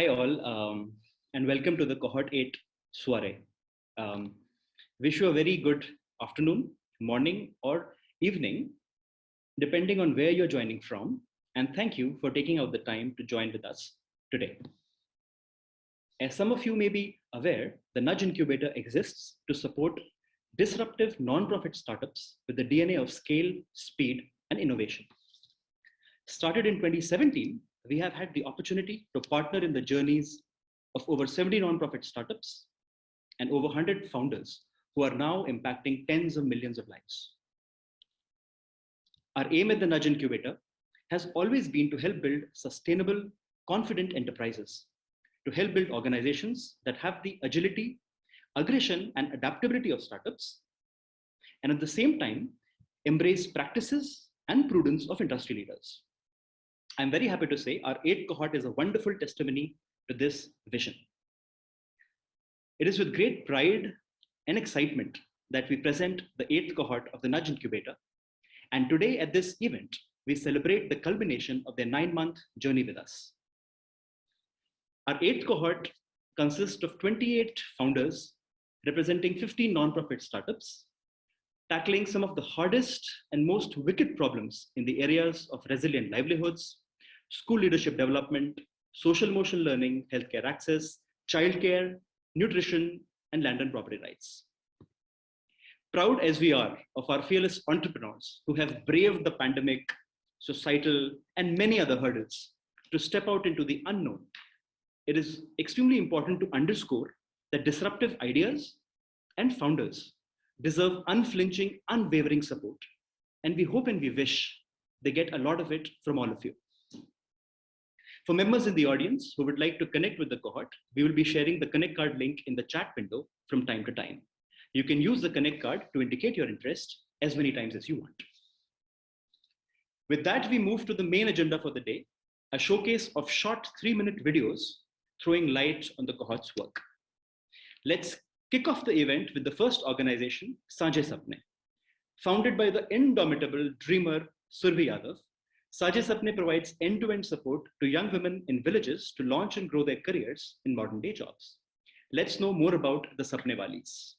Hi all, and welcome to the Cohort 8 Soirée. Wish you a very good afternoon, morning, or evening, depending on where you're joining from. And thank you for taking out the time to join with us today. As some of you may be aware, the Nudge Incubator exists to support disruptive non-profit startups with the DNA of scale, speed, and innovation. Started in 2017, we have had the opportunity to partner in the journeys of over 70 nonprofit startups and over 100 founders who are now impacting tens of millions of lives. Our aim at the Nudge Incubator has always been to help build sustainable, confident enterprises, to help build organizations that have the agility, aggression, and adaptability of startups, and at the same time, embrace practices and prudence of industry leaders. I'm very happy to say our 8th cohort is a wonderful testimony to this vision. It is with great pride and excitement that we present the 8th cohort of the Nudge Incubator. And today at this event, we celebrate the culmination of their 9-month journey with us. Our 8th cohort consists of 28 founders representing 15 nonprofit startups, tackling some of the hardest and most wicked problems in the areas of resilient livelihoods, school leadership development, social motion learning, healthcare access, childcare, nutrition, and land and property rights. Proud as we are of our fearless entrepreneurs who have braved the pandemic, societal, and many other hurdles to step out into the unknown, it is extremely important to underscore that disruptive ideas and founders deserve unflinching, unwavering support. And we hope and we wish they get a lot of it from all of you. For members in the audience who would like to connect with the cohort, we will be sharing the Connect card link in the chat window from time to time. You can use the Connect card to indicate your interest as many times as you want. With that, we move to the main agenda for the day, a showcase of short 3-minute videos throwing light on the cohort's work. Let's kick off the event with the first organization, Sajhe Sapne. Founded by the indomitable dreamer Survi Yadav, Sajhe Sapne provides end-to-end support to young women in villages to launch and grow their careers in modern-day jobs. Let's know more about the Sapne Walis.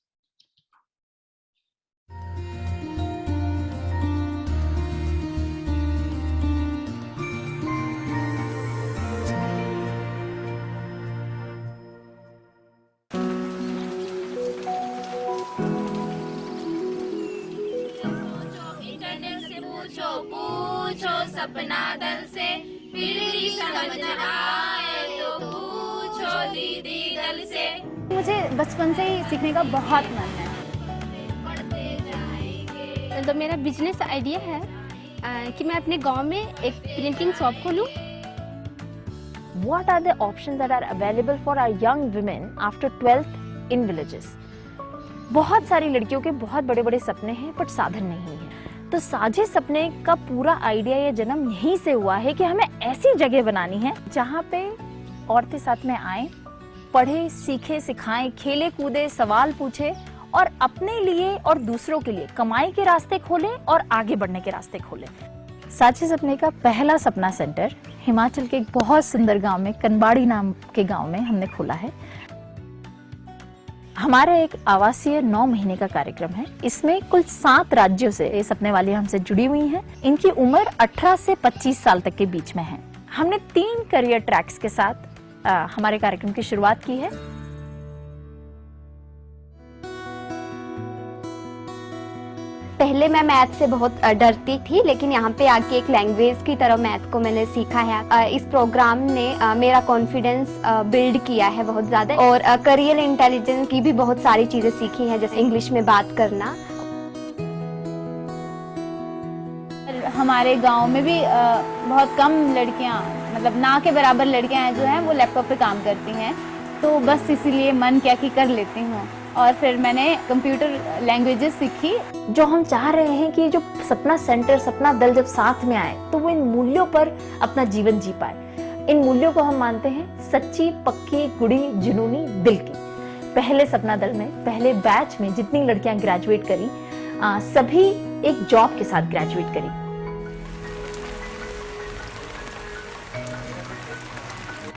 सपना दल से फिर समझ आए तो पूछो दीदी दल से। मुझे बचपन से ही सीखने का बहुत मन है। तो मेरा बिजनेस आइडिया है कि मैं अपने गांव में एक प्रिंटिंग शॉप खोलूं। What are the options that are available for our young women after 12th in villages? बहुत सारी लड़कियों के बहुत बड़े-बड़े सपने हैं पर साधन नहीं है। तो साझे सपने का पूरा आइडिया या जन्म यहीं से हुआ है कि हमें ऐसी जगह बनानी है जहाँ पे औरतें साथ में आएं, पढ़े, सीखे, सिखाएं, खेले, कूदे, सवाल पूछे और अपने लिए और दूसरों के लिए कमाई के रास्ते खोले और आगे बढ़ने के रास्ते खोले। साझे सपने का पहला सपना सेंटर हिमाचल के एक बहुत सुंदर गांव में, कनबाड़ी नाम के गांव में हमने खोला है। हमारा एक आवासीय 9 महीने का कार्यक्रम है। इसमें कुल 7 राज्यों से ये सपने वाली हमसे जुड़ी हुई हैं। इनकी उम्र 18 से 25 साल तक के बीच में है। हमने 3 करियर ट्रैक्स के साथ हमारे कार्यक्रम की शुरुआत की है। पहले मैं मैथ से बहुत डरती थी, लेकिन यहाँ पे आके एक लैंग्वेज की तरह मैथ को मैंने सीखा है। इस प्रोग्राम ने मेरा कॉन्फिडेंस बिल्ड किया है बहुत ज़्यादा और करियर इंटेलिजेंस की भी बहुत सारी चीज़ें सीखी हैं, जैसे इंग्लिश में बात करना। हमारे गांव में भी बहुत कम लड़कियां, मतलब ना के बराबर लड़कियां जो हैं वो लैपटॉप पे काम करती हैं, तो बस इसीलिए मन किया कि कर लेती हूँ और फिर मैंने कंप्यूटर लैंग्वेजेस सीखी। जो हम चाह रहे हैं कि जो सपना सेंटर, सपना दल जब साथ में आए तो वो इन मूल्यों पर अपना जीवन जी पाए। इन मूल्यों को हम मानते हैं सच्ची, पक्की, गुड़ी, जुनूनी, दिल की। पहले सपना दल में, पहले बैच में जितनी लड़कियां ग्रेजुएट करी, सभी एक जॉब के साथ ग्रेजुएट करी।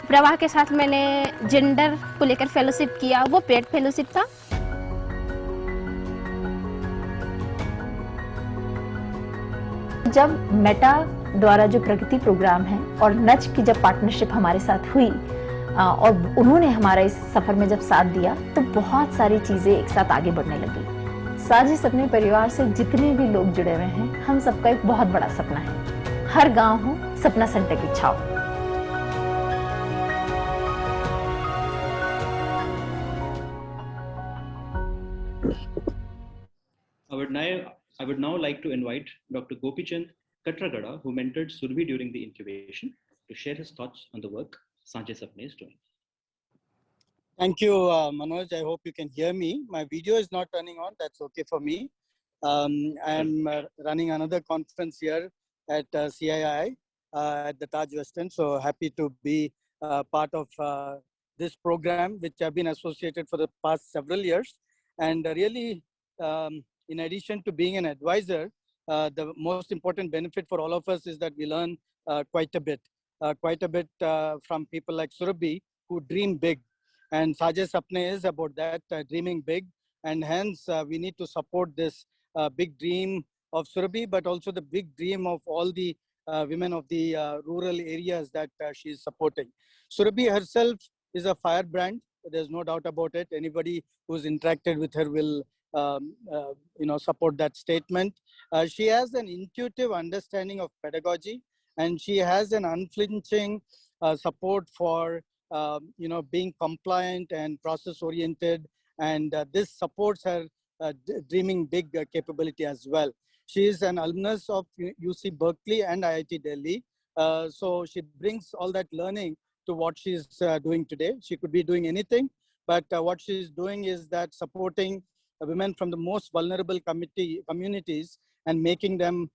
प्रवाह के साथ मैंने जेंडर को लेकर फेलोशिप किया, वो पेड फेलोशिप था। जब मेटा द्वारा जो प्रगति प्रोग्राम है और नच की जब पार्टनरशिप हमारे साथ हुई और उन्होंने हमारा इस सफर में जब साथ दिया तो बहुत सारी चीजें एक साथ आगे बढ़ने लगी। साझे सपने परिवार से जितने भी लोग जुड़े हुए हैं, हम सबका एक बहुत बड़ा सपना है, हर गांव हो सपना सेंटर की छाव। I would now like to invite Dr. Gopichand Katragada, who mentored Surbhi during the incubation, to share his thoughts on the work Sajhe Sapne is doing. Thank you, Manoj. I hope you can hear me. My video is not turning on. That's okay for me. I'm running another conference here at CII at the Taj Western. So happy to be part of this program, which I've been associated for the past several years. And really, in addition to being an advisor, the most important benefit for all of us is that we learn quite a bit from people like Surabhi, who dream big. And Sajhe Sapne is about that, dreaming big. And hence, we need to support this big dream of Surabhi, but also the big dream of all the women of the rural areas that she is supporting. Surabhi herself is a firebrand. There's no doubt about it. Anybody who's interacted with her will support that statement. She has an intuitive understanding of pedagogy, and she has an unflinching support for being compliant and process oriented, and this supports her dreaming big capability as well. She is an alumnus of UC Berkeley and IIT Delhi, so she brings all that learning to what she's doing today. She could be doing anything, but what she's doing is that supporting women from the most vulnerable communities and making them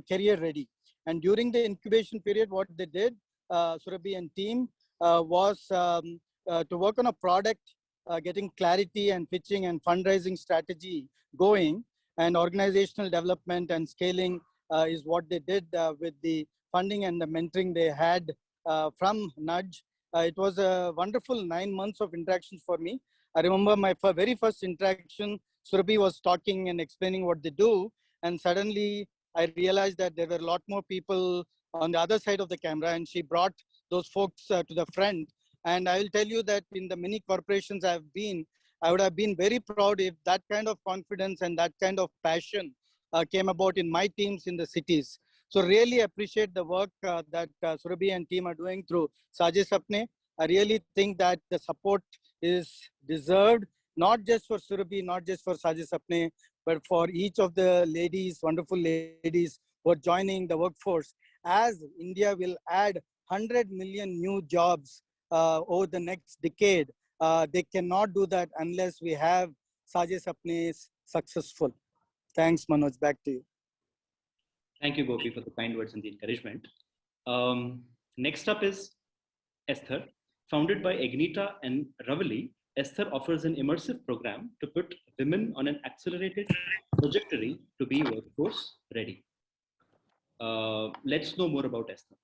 career ready. And during the incubation period, what they did, Surabhi and team, was to work on a product, getting clarity and pitching and fundraising strategy going, and organizational development and scaling is what they did with the funding and the mentoring they had from Nudge. It was a wonderful 9 months of interactions for me. I remember my very first interaction, Surabhi was talking and explaining what they do, and suddenly I realized that there were a lot more people on the other side of the camera, and she brought those folks to the front. And I will tell you that in the many corporations I've been, I would have been very proud if that kind of confidence and that kind of passion came about in my teams in the cities. So really appreciate the work that Surabhi and team are doing through Sajhe Sapne. I really think that the support is deserved, not just for Surabhi, not just for Sajhe Sapne, but for each of the ladies, wonderful ladies who are joining the workforce, as India will add 100 million new jobs over the next decade. They cannot do that unless we have Sajhe Sapne successful. Thanks, Manoj. Back to you. Thank you, Gopi, for the kind words and the encouragement. Next up is Esther. Founded by Agnita and Ravali, Esther offers an immersive program to put women on an accelerated trajectory to be workforce ready. Let's know more about Esther.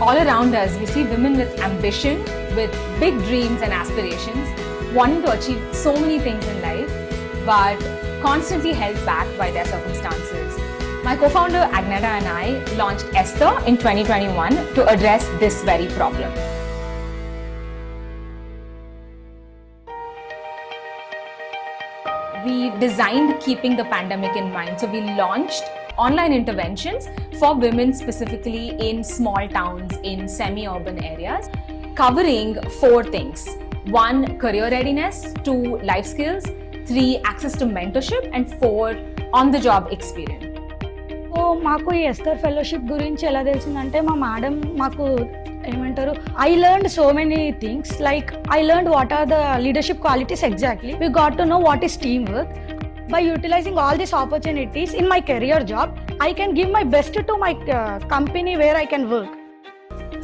All around us, we see women with ambition, with big dreams and aspirations, wanting to achieve so many things in life, but constantly held back by their circumstances. My co-founder Agneta and I launched Esther in 2021 to address this very problem. We designed keeping the pandemic in mind, so we launched online interventions for women specifically in small towns, in semi-urban areas, covering 4 things. 1, career readiness, 2, life skills, 3, access to mentorship, and 4, on-the-job experience. So మాకు ఈ ester fellowship గురించి ఎలా తెలిసిందంటే మా madam మాకు ఏమంటారు I learned so many things like I learned what are the leadership qualities exactly we got to know what is team work. By utilizing all these opportunities in my career job, I can give my best to my company where I can work.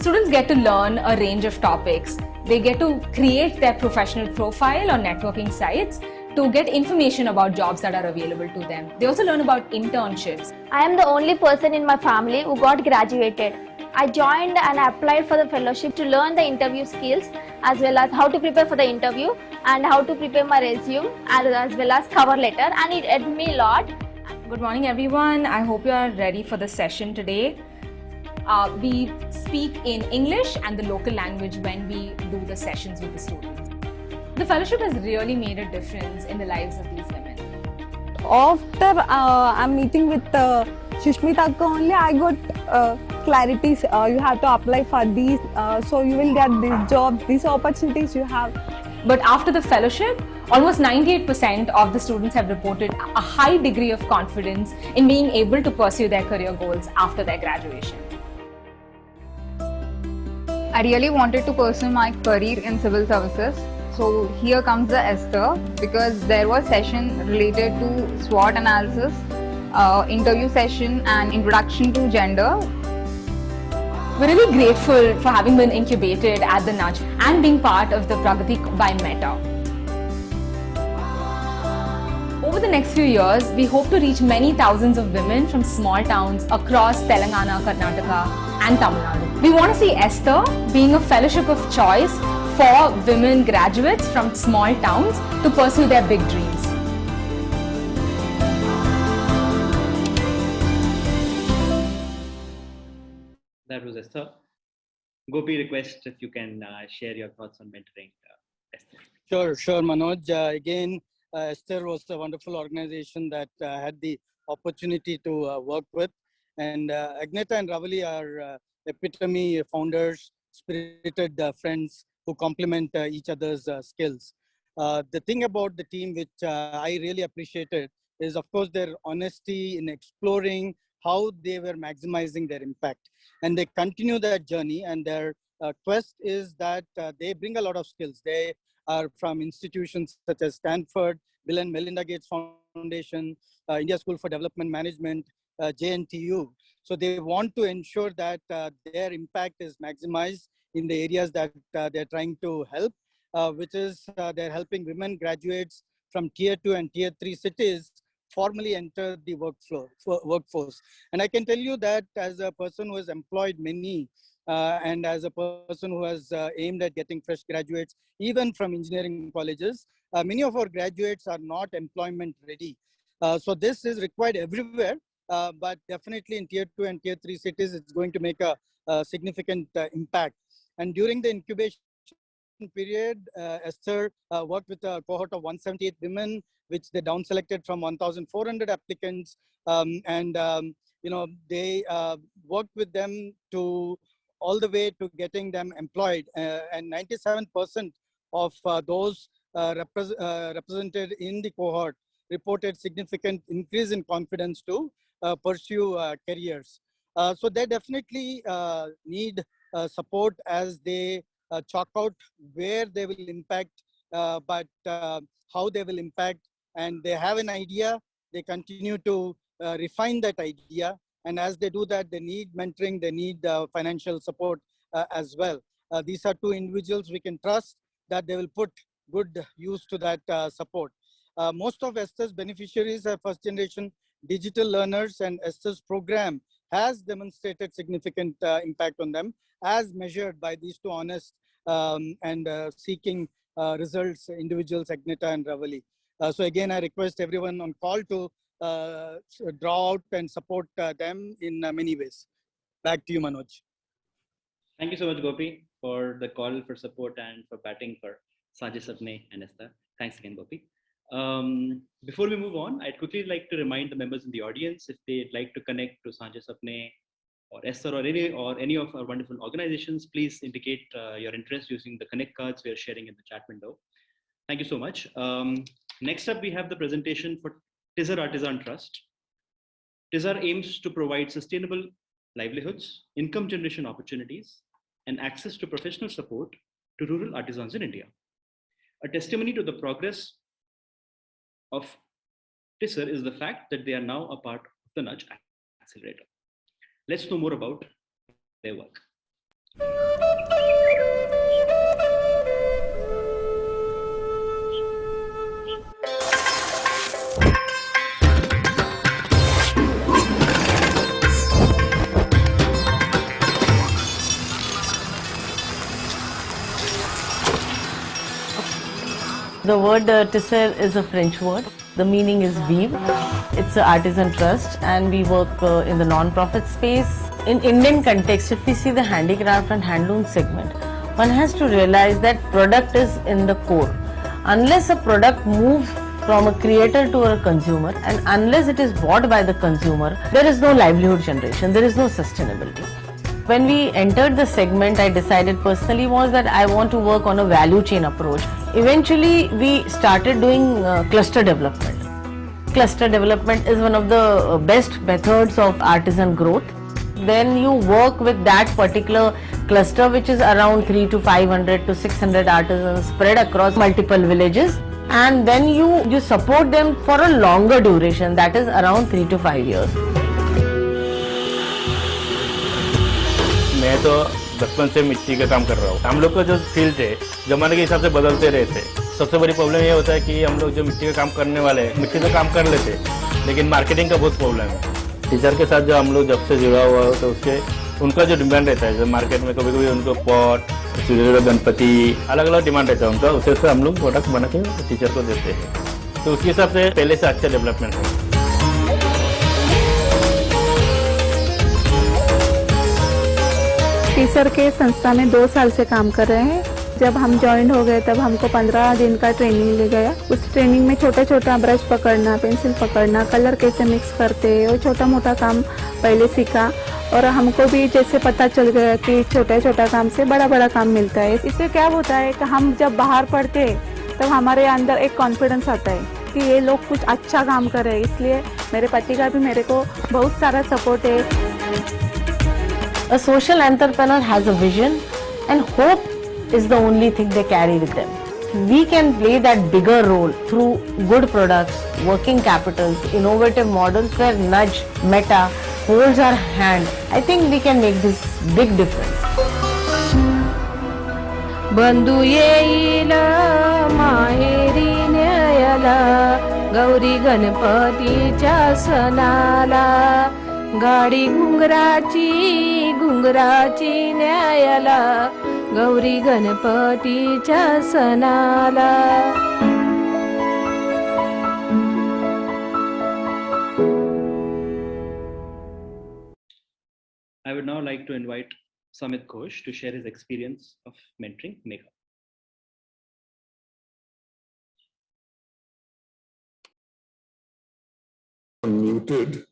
Students get to learn a range of topics. They get to create their professional profile on networking sites to get information about jobs that are available to them. They also learn about internships. I am the only person in my family who got graduated. I joined and applied for the fellowship to learn the interview skills as well as how to prepare for the interview and how to prepare my resume and as well as cover letter, and it helped me a lot. Good morning, everyone. I hope you are ready for the session today. We speak in English and the local language when we do the sessions with the students. The fellowship has really made a difference in the lives of these women. After I'm meeting with Shushmita only, I got clarity. You have to apply for these, so you will get this job, these opportunities you have. But after the fellowship, almost 98% of the students have reported a high degree of confidence in being able to pursue their career goals after their graduation. I really wanted to pursue my career in civil services. So here comes the Esther, because there was session related to SWOT analysis, interview session and introduction to gender. We're really grateful for having been incubated at the Nudge and being part of the Pragati by Meta. Over the next few years, we hope to reach many thousands of women from small towns across Telangana, Karnataka and Tamil Nadu. We want to see Esther being a fellowship of choice for women graduates from small towns to pursue their big dreams. That was Esther. Gopi, request if you can share your thoughts on mentoring Esther. Sure, Manoj. Again, Esther was a wonderful organization that I had the opportunity to work with. And Agneta and Ravali are epitome founders, spirited friends who complement each other's skills. The thing about the team which I really appreciated is, of course, their honesty in exploring how they were maximizing their impact. And they continue that journey, and their quest is that they bring a lot of skills. They are from institutions such as Stanford, Bill and Melinda Gates Foundation, India School for Development Management, JNTU. So they want to ensure that their impact is maximized in the areas that they're trying to help, which is they're helping women graduates from tier 2 and tier 3 cities formally enter the workforce. And I can tell you that as a person who has employed many and as a person who has aimed at getting fresh graduates, even from engineering colleges, many of our graduates are not employment ready. So this is required everywhere, but definitely in tier 2 and tier 3 cities, it's going to make a significant impact. And during the incubation period, Esther worked with a cohort of 178 women, which they down selected from 1,400 applicants. They worked with them to all the way to getting them employed. And 97% of those represented in the cohort reported significant increase in confidence to pursue careers. So they definitely need support as they chalk out where they will impact, but how they will impact. And they have an idea, they continue to refine that idea. And as they do that, they need mentoring, they need financial support as well. These are two individuals we can trust that they will put good use to that support. Most of Esther's beneficiaries are first generation digital learners, and Esther's program has demonstrated significant impact on them as measured by these two honest and seeking results individuals, Agneta and Ravali. So again, I request everyone on call to draw out and support them in many ways. Back to you, Manoj. Thank you so much, Gopi, for the call for support and for batting for Sajhe Sapne and Esther. Thanks again, Gopi. Before we move on, I'd quickly like to remind the members in the audience, if they'd like to connect to Sajhe Sapne or Esther or any of our wonderful organizations, please indicate your interest using the connect cards we are sharing in the chat window. Thank you so much. Next up, we have the presentation for Tizar Artisan Trust. Tizar aims to provide sustainable livelihoods, income generation opportunities, and access to professional support to rural artisans in India. A testimony to the progress of Tizar is the fact that they are now a part of the Nudge Accelerator. Let's know more about their work. The word tisser is a French word. The meaning is weave. It's an artisan trust and we work in the non-profit space. In Indian context, if we see the handicraft and handloom segment, one has to realize that product is in the core. Unless a product moves from a creator to a consumer and unless it is bought by the consumer, there is no livelihood generation, there is no sustainability. When we entered the segment, I decided personally was that I want to work on a value chain approach. Eventually, we started doing cluster development. Cluster development is one of the best methods of artisan growth. Then you work with that particular cluster which is around 300 to 500 to 600 artisans spread across multiple villages, and then you support them for a longer duration, that is around 3 to 5 years. मैं तो बचपन से मिट्टी का काम कर रहा हूँ। हम लोग का जो फील्ड है जमाने के हिसाब से बदलते रहते। सबसे बड़ी प्रॉब्लम ये होता है कि हम लोग जो मिट्टी का काम करने वाले हैं मिट्टी का काम कर लेते लेकिन मार्केटिंग का बहुत प्रॉब्लम है। टीचर के साथ जो हम लोग जब से जुड़ा हुआ हो तो उसके उनका जो डिमांड रहता है, जब मार्केट में कभी कभी उनको पॉट, गणपति अलग अलग डिमांड रहता है उनका, उसे से हम लोग प्रोडक्ट बना के टीचर को देते हैं। तो उसके हिसाब से पहले से अच्छा डेवलपमेंट है। टीचर के संस्था में 2 साल से काम कर रहे हैं। जब हम ज्वाइन हो गए तब हमको 15 दिन का ट्रेनिंग ले गया। उस ट्रेनिंग में छोटा छोटा ब्रश पकड़ना, पेंसिल पकड़ना, कलर कैसे मिक्स करते हैं, वो छोटा मोटा काम पहले सीखा और हमको भी जैसे पता चल गया कि छोटा छोटा काम से बड़ा बड़ा काम मिलता है। इससे क्या होता है कि हम जब बाहर पढ़ते हैं तब हमारे अंदर एक कॉन्फिडेंस आता है कि ये लोग कुछ अच्छा काम कर रहे हैं। इसलिए मेरे पति का भी मेरे को बहुत सारा सपोर्ट है। A social entrepreneur has a vision and hope is the only thing they carry with them. We can play that bigger role through good products, working capitals, innovative models where nudge, meta holds our hand. I think we can make this big difference. बंधू येईल माहेरी न्यायाला गौरी गणपतीच्या सणाला गाडी घुंगराची न्यायाला गौरी गणपतीच्या सणाला. I would now like to invite Samit Ghosh to share his experience of mentoring Megha. Muted.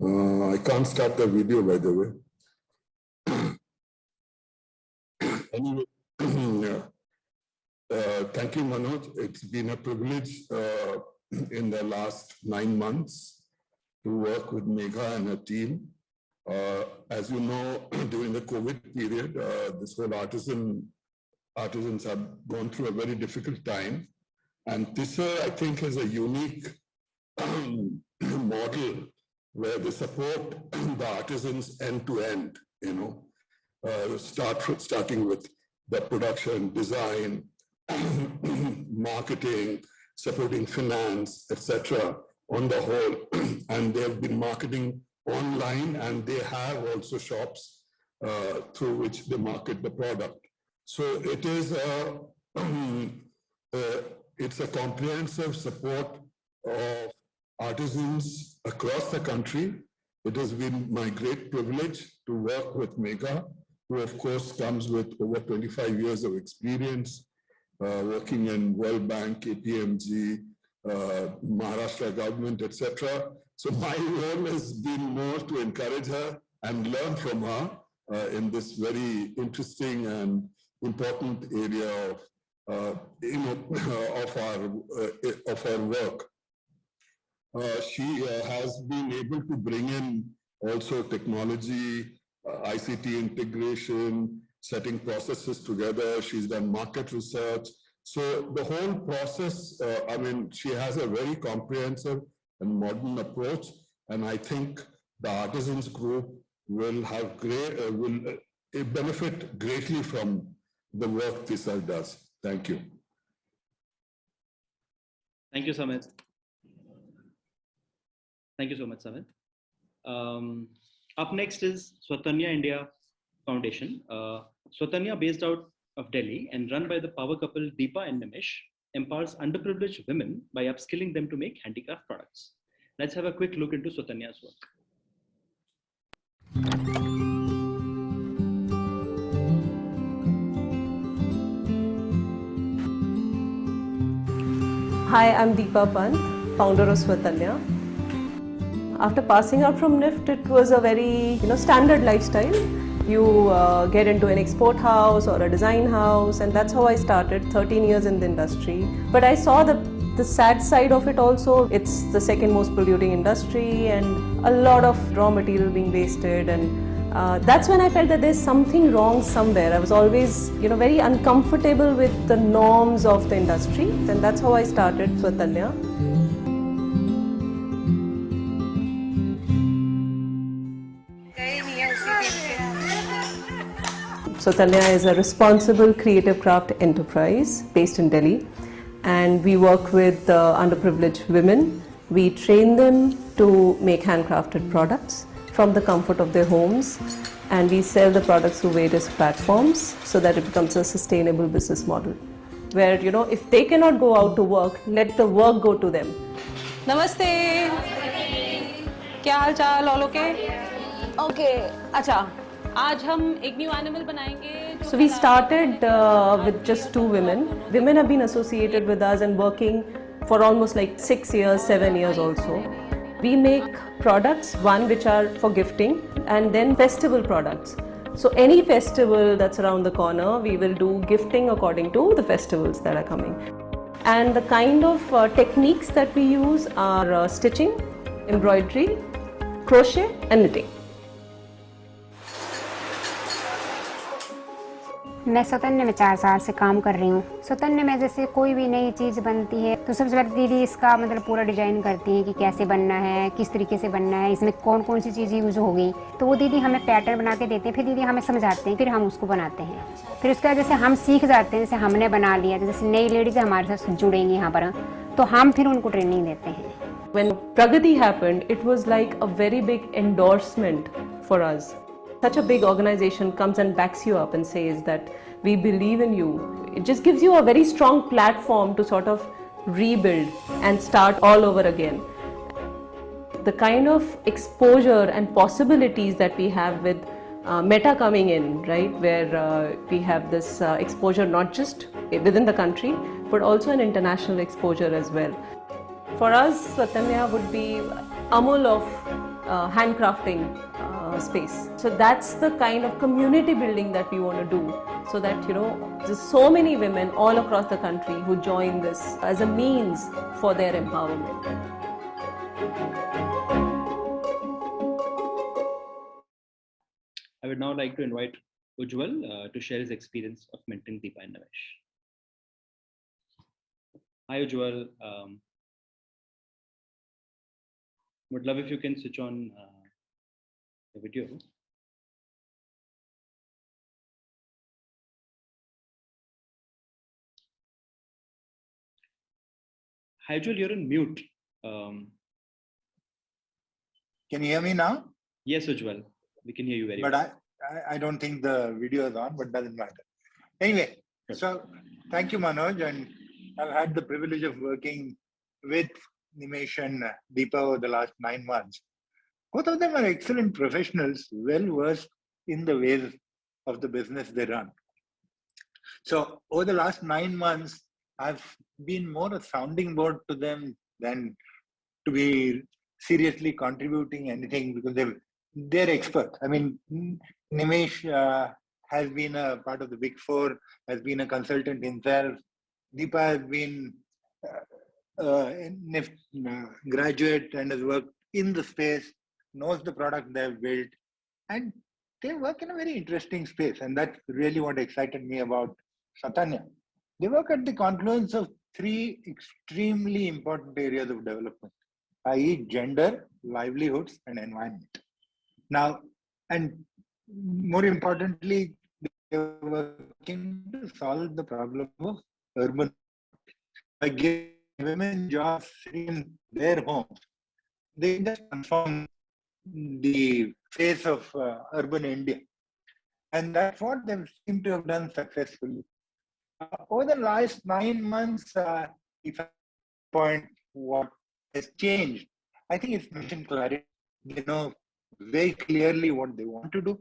I can't start the video, by the way. Anyway, thank you, Manoj. It's been a privilege in the last 9 months to work with Megha and her team. As you know, during the COVID period, this whole artisans have gone through a very difficult time. And this, I think, is a unique model where they support the artisans end to end, you know, starting with the production, design, marketing, supporting finance, etc. on the whole. And they've been marketing online and they have also shops through which they market the product. So it is it's a comprehensive support of artisans across the country. It has been my great privilege to work with Megha, who of course comes with over 25 years of experience working in World Bank, KPMG, Maharashtra government, etc. So my role has been more to encourage her and learn from her in this very interesting and important area of of our work. She has been able to bring in also technology, ICT integration, setting processes together. She's done market research. So the whole process, I mean, she has a very comprehensive and modern approach. And I think the artisans group will have will benefit greatly from the work TISA does. Thank you. Thank you, Samit. Thank you so much, Samit. Up next is Svatanya India Foundation. Svatanya, based out of Delhi and run by the power couple Deepa and Nimish, empowers underprivileged women by upskilling them to make handicraft products. Let's have a quick look into Svatanya's work. Hi, I'm Deepa Pant, founder of Svatanya. After passing out from NIFT, it was a very standard lifestyle. You get into an export house or a design house, and that's how I started, 13 years in the industry. But I saw the sad side of it also. It's the second most polluting industry and a lot of raw material being wasted, and that's when I felt that there's something wrong somewhere. I was always very uncomfortable with the norms of the industry, and that's how I started Svatanya. Svatanya is a responsible creative craft enterprise based in Delhi, and we work with underprivileged women. We train them to make handcrafted products from the comfort of their homes, and we sell the products through various platforms so that it becomes a sustainable business model where if they cannot go out to work, let the work go to them. नमस्ते, क्या हाल चाल all okay? Okay, अच्छा, आज हम एक new animal बनाएंगे. So we started with just 2 women. Women have been associated with us and working for almost like 6 years, 7 years also. We make products, one which are for gifting, and then festival products. So any festival that's around the corner, we will do gifting according to the festivals that are coming. And the kind of techniques that we use are stitching, embroidery, crochet and knitting. मैं सौतन्य में 4 साल से काम कर रही हूँ. सौतन्य में जैसे कोई भी नई चीज़ बनती है तो सबसे पहले दीदी इसका मतलब पूरा डिजाइन करती है कि कैसे बनना है, किस तरीके से बनना है, इसमें कौन कौन सी चीज़ यूज़ होगी. तो वो दीदी हमें पैटर्न बना के देते हैं, फिर दीदी हमें समझाते हैं, फिर हम उसको बनाते हैं. फिर उसके बाद जैसे हम सीख जाते हैं, जैसे हमने बना लिया, जैसे नई लेडीज हमारे साथ जुड़ेंगी यहाँ पर, तो हम फिर उनको ट्रेनिंग देते हैं. When Pragati happened, it was like a very big endorsement for us. Such a big organization comes and backs you up and says that we believe in you. It just gives you a very strong platform to sort of rebuild and start all over again. The kind of exposure and possibilities that we have with Meta coming in, right, where we have this exposure not just within the country but also an international exposure as well. For us, Svatanya would be Amul of handcrafting space. So that's the kind of community building that we want to do, so that there's so many women all across the country who join this as a means for their empowerment. I would now like to invite Ujjwal to share his experience of mentoring Deepa and Nimish. Hi Ujjwal, would love if you can switch on the video. Hi Ujjwal, you're on mute. Can you hear me now? Yes Ujjwal, we can hear you very well. But I don't think the video is on, but doesn't matter. Anyway, so thank you Manoj, and I've had the privilege of working with Nimish and Deepa over the last 9 months. Both of them are excellent professionals, well versed in the ways of the business they run. So over the last 9 months, I've been more a sounding board to them than to be seriously contributing anything, because they're experts. I mean, Nimish has been a part of the Big Four, has been a consultant himself. Deepa has been graduate and has worked in the space, knows the product they've built, and they work in a very interesting space. And that's really what excited me about Svatanya. They work at the confluence of 3 extremely important areas of development, i.e. gender, livelihoods, and environment. Now, and more importantly, they're working to solve the problem of urban. By giving women jobs in their homes, they just transform the face of urban India. And that's what they seem to have done successfully. Over the last 9 months, if I point what has changed, I think it's mission clarity. They know very clearly what they want to do,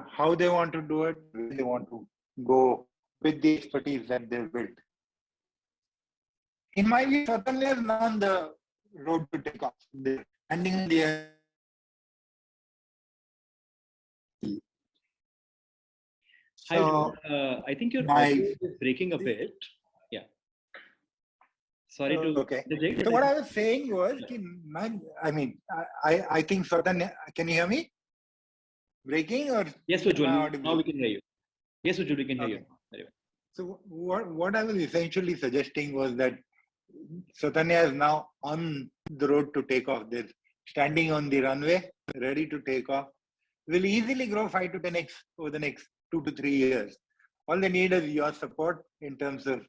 how they want to do it, where they want to go with the expertise that they've built. In my view, Svatanya is now on the road to take off. They're standing in the air. Hi, I think your audio is breaking a bit. Yeah. Sorry to okay. interject, So what I was saying was, I think Svatanya, can you hear me? Breaking or? Yes, Ujjwal, now we can hear you. Yes, Ujjwal, we can hear you. Very well. So what I was essentially suggesting was that Svatanya is now on the road to take off. They're standing on the runway, ready to take off. Will easily grow 5 to 10x over the next 2 to 3 years. All they need is your support in terms of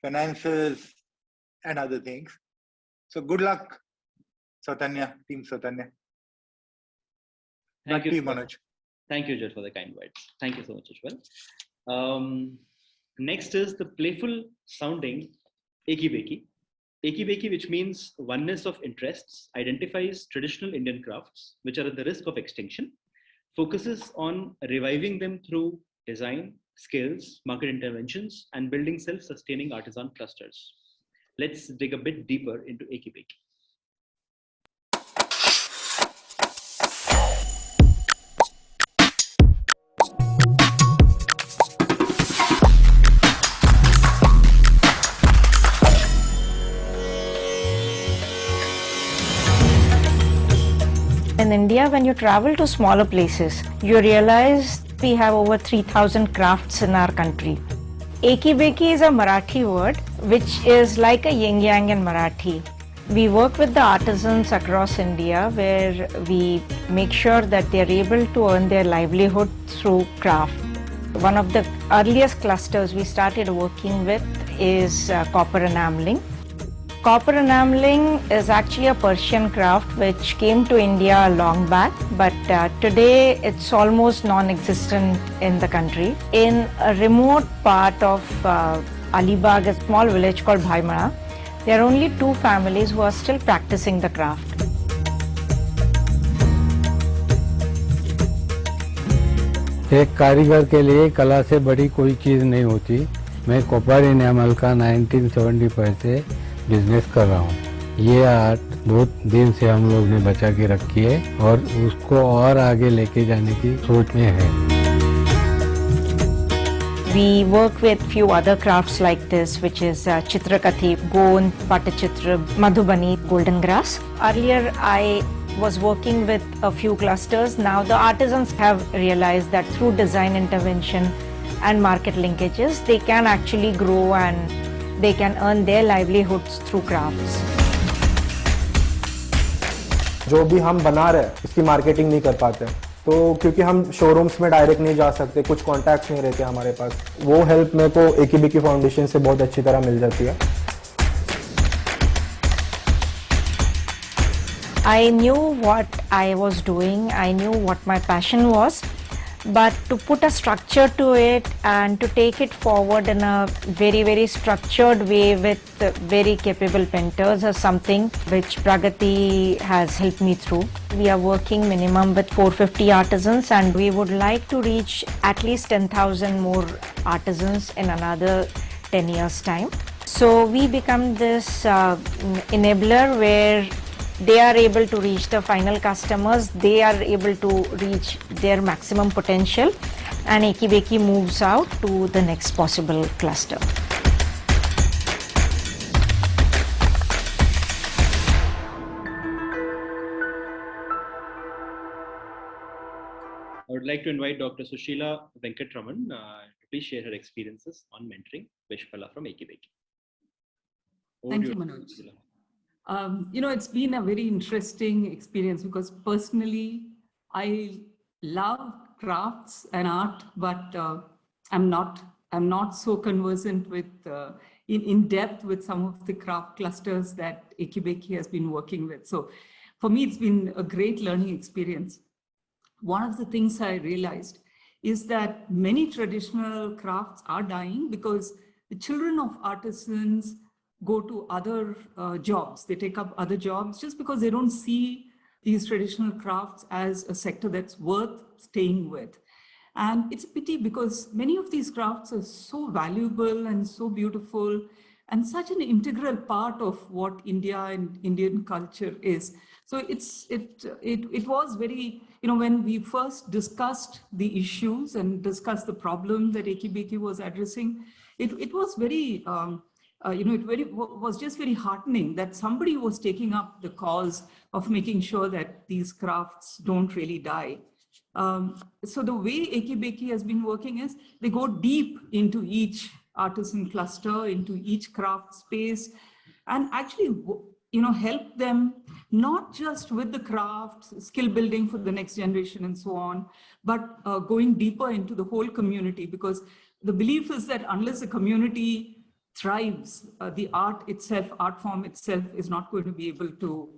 finances and other things. So good luck, Svatanya, Team Svatanya. Thank you, Manoj. Thank you, Ujjwal, for the kind words. Thank you so much, Ujjwal. Next is the playful sounding Ekibeki. Ekibeki, which means oneness of interests, identifies traditional Indian crafts which are at the risk of extinction, focuses on reviving them through design, skills, market interventions, and building self-sustaining artisan clusters. Let's dig a bit deeper into Ekibeki. In India, when you travel to smaller places, you realize we have over 3,000 crafts in our country. Ekibeki is a Marathi word, which is like a yin-yang in Marathi. We work with the artisans across India where we make sure that they are able to earn their livelihood through craft. One of the earliest clusters we started working with is copper enameling. Copper enameling is actually a Persian craft which came to India long back, but today it's almost non-existent in the country. In a remote part of Alibag, a small village called Bhaimara, there are only 2 families who are still practicing the craft. एक कारीगर के लिए कला से बड़ी कोई चीज़ नहीं होती। मैं कॉपर एनामल का 1975 से बिजनेस कर रहा हूँ। ये आर्ट बहुत दिन से हम लोग ने बचा के रखी है और उसको और आगे लेके जाने की सोच में है। We work with few other crafts like this, which is Chitrakati, Gond, Patachitra, Madhubani, Golden Grass. Earlier I was working with a few clusters. Now the artisans have realized that through design intervention and market linkages, they can actually grow and they can earn their livelihoods through crafts. जो भी हम बना रहे हैं इसकी marketing नहीं कर पाते, तो क्योंकि हम शोरूम्स में डायरेक्ट नहीं जा सकते, कुछ कॉन्टैक्ट्स नहीं रहते हमारे पास, वो हेल्प मेरे को एकीबेकी फाउंडेशन से बहुत अच्छी तरह मिल जाती है। I knew what I was doing, I knew what my passion was, but to put a structure to it and to take it forward in a very, very structured way with very capable painters is something which Pragati has helped me through. We are working minimum with 450 artisans and we would like to reach at least 10,000 more artisans in another 10 years' time. So we become this enabler where they are able to reach the final customers, they are able to reach their maximum potential, and Ekibeki moves out to the next possible cluster. I would like to invite Dr. Sushila Venkatraman to please share her experiences on mentoring Vishpala from Ekibeki. Thank you, Manoj. It's been a very interesting experience because personally, I love crafts and art, but I'm not so conversant with in depth with some of the craft clusters that Ekibeki has been working with. So for me, it's been a great learning experience. One of the things I realized is that many traditional crafts are dying because the children of artisans go to other jobs. They take up other jobs just because they don't see these traditional crafts as a sector that's worth staying with. And it's a pity because many of these crafts are so valuable and so beautiful and such an integral part of what India and Indian culture is. So it was very, when we first discussed the issues and discussed the problem that Ekibeki was addressing, it was very, it was just very heartening that somebody was taking up the cause of making sure that these crafts don't really die. So the way Ekibeki has been working is they go deep into each artisan cluster, into each craft space, and actually, help them not just with the craft, skill building for the next generation and so on, but going deeper into the whole community, because the belief is that unless the community thrives, the art form itself is not going to be able to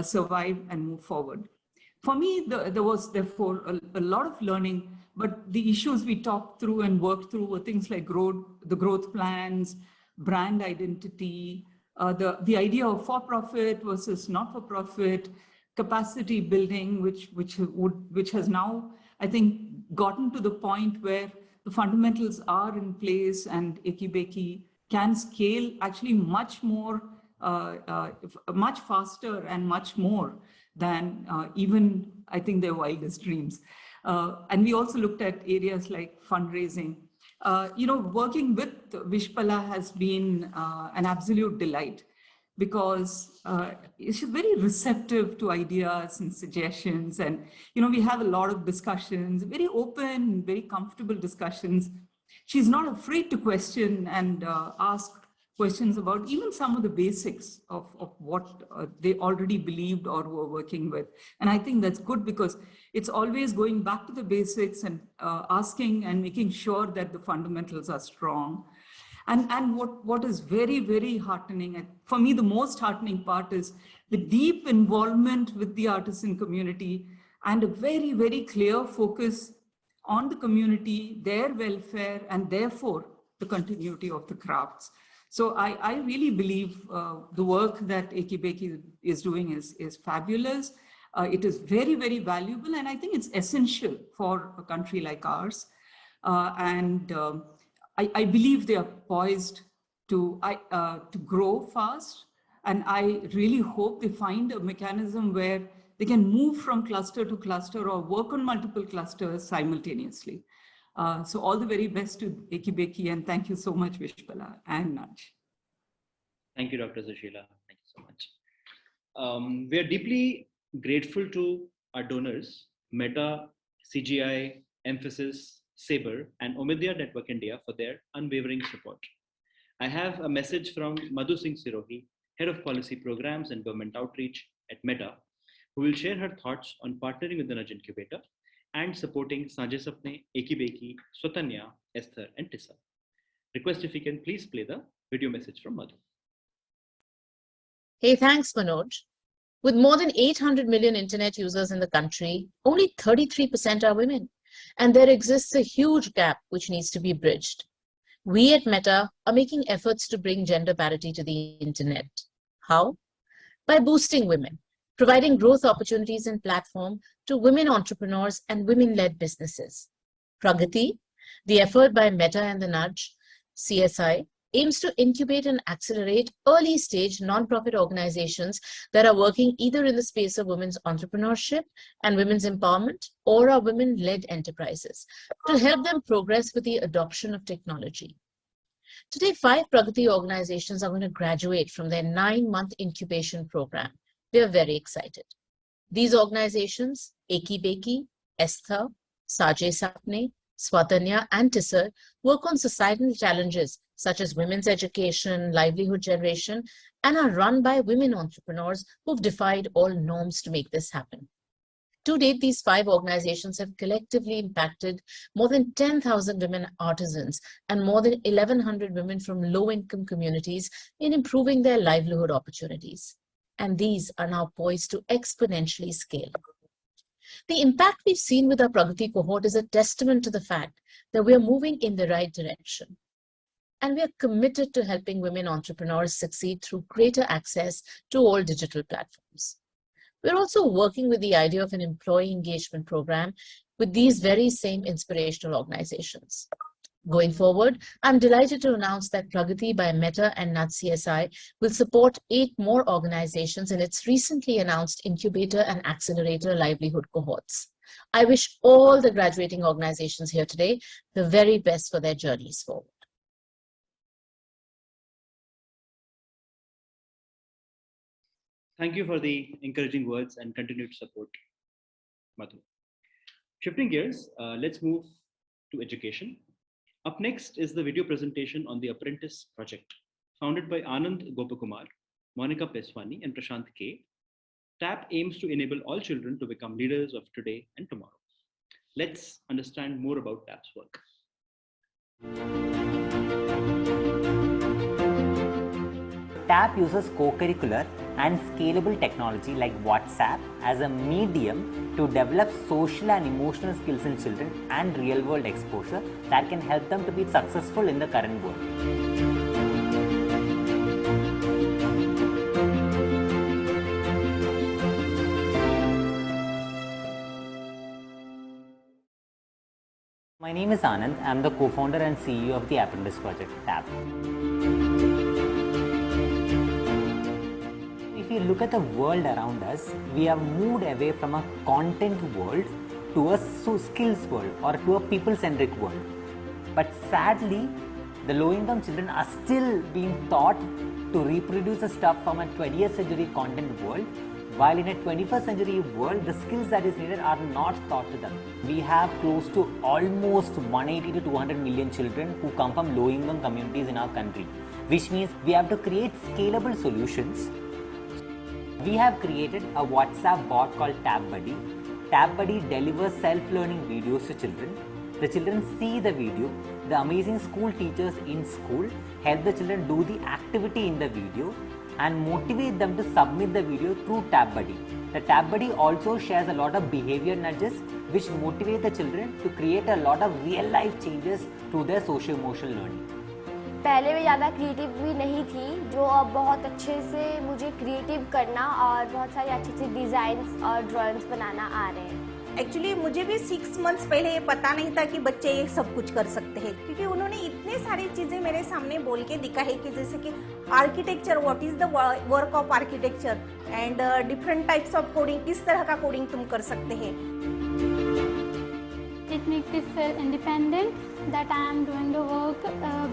survive and move forward. For me, there was therefore a lot of learning, but the issues we talked through and worked through were things like the growth plans, brand identity, the idea of for-profit versus not-for-profit, capacity building, which has now, I think, gotten to the point where the fundamentals are in place and Ekibeki can scale actually much more, much faster and much more than even, I think, their wildest dreams. And we also looked at areas like fundraising. Working with Vishpala has been an absolute delight because she's very receptive to ideas and suggestions. And, we have a lot of discussions, very open, very comfortable discussions. She's not afraid to question and ask questions about even some of the basics of what they already believed or were working with. And I think that's good because it's always going back to the basics and asking and making sure that the fundamentals are strong. And what is very, very heartening, and for me, the most heartening part is the deep involvement with the artisan community and a very, very clear focus on the community, their welfare, and therefore the continuity of the crafts. So I really believe the work that Ekibeki is doing is fabulous. It is very, very valuable, and I think it's essential for a country like ours. I believe they are poised to grow fast, and I really hope they find a mechanism where they can move from cluster to cluster or work on multiple clusters simultaneously. So all the very best to Ekibeki, and thank you so much, Vishpala and Naj. Thank you, Dr. Sushila. Thank you so much. We are deeply grateful to our donors, Meta, CGI, Mphasis, Sabre, and Omidyar Network India for their unwavering support. I have a message from Madhu Singh Sirohi, Head of Policy Programs and Government Outreach at Meta, who will share her thoughts on partnering with the Nudge Incubator and supporting Sajhe Sapne, Ekibeki, Svatanya, Esther, and Tissa. Request if you can please play the video message from Madhu. Hey, thanks, Manoj. With more than 800 million internet users in the country, only 33% are women, and there exists a huge gap which needs to be bridged. We at Meta are making efforts to bring gender parity to the internet. How? By boosting women, providing growth opportunities and platform to women entrepreneurs and women-led businesses. Pragati, the effort by Meta and the Nudge, CSI, aims to incubate and accelerate early-stage non-profit organizations that are working either in the space of women's entrepreneurship and women's empowerment or are women-led enterprises to help them progress with the adoption of technology. Today, 5 Pragati organizations are going to graduate from their 9-month incubation program. They are very excited. These organizations, Ekibeki, Esther, Sajhe Sapne, Svatanya, and Tissa, work on societal challenges such as women's education, livelihood generation, and are run by women entrepreneurs who've defied all norms to make this happen. To date, these 5 organizations have collectively impacted more than 10,000 women artisans and more than 1,100 women from low-income communities in improving their livelihood opportunities. And these are now poised to exponentially scale. The impact we've seen with our Pragati cohort is a testament to the fact that we are moving in the right direction. And we are committed to helping women entrepreneurs succeed through greater access to all digital platforms. We're also working with the idea of an employee engagement program with these very same inspirational organizations. Going forward, I'm delighted to announce that Pragati by Meta and NATCSI will support 8 more organizations in its recently announced Incubator and Accelerator livelihood cohorts. I wish all the graduating organizations here today the very best for their journeys forward. Thank you for the encouraging words and continued support, Madhu. Shifting gears, let's move to education. Up next is the video presentation on the Apprentice Project, founded by Anand Gopakumar, Monica Peswani, and Prashant K. TAP aims to enable all children to become leaders of today and tomorrow. Let's understand more about TAP's work. TAP uses co-curricular and scalable technology like WhatsApp as a medium to develop social and emotional skills in children and real-world exposure that can help them to be successful in the current world. My name is Anand. I am the co-founder and CEO of the Apprentice Project, TAP. If you look at the world around us, we have moved away from a content world to a skills world or to a people-centric world. But sadly, the low-income children are still being taught to reproduce the stuff from a 20th century content world, while in a 21st century world, the skills that is needed are not taught to them. We have close to almost 180 to 200 million children who come from low-income communities in our country, which means we have to create scalable solutions. We have created a WhatsApp bot called TAP Buddy. TAP Buddy delivers self-learning videos to children. The children see the video. The amazing school teachers in school help the children do the activity in the video and motivate them to submit the video through TAP Buddy. The TAP Buddy also shares a lot of behavior nudges which motivate the children to create a lot of real-life changes through their socio-emotional learning. पहले मैं ज़्यादा creative भी नहीं थी, जो अब बहुत अच्छे से मुझे क्रिएटिव करना और बहुत सारे अच्छे डिज़ाइंस और ड्राइंग्स बनाना आ रहे हैं। एक्चुअली मुझे भी 6 मंथ्स पहले ये पता नहीं था कि बच्चे ये सब कुछ कर सकते हैं, क्योंकि उन्होंने इतने सारी चीज़ें मेरे सामने बोल के दिखा है कि जैसे कि architecture, what is the work of architecture and different types of coding, किस तरह का कोडिंग तुम कर सकते हैं। It makes me feel independent, that I am doing the work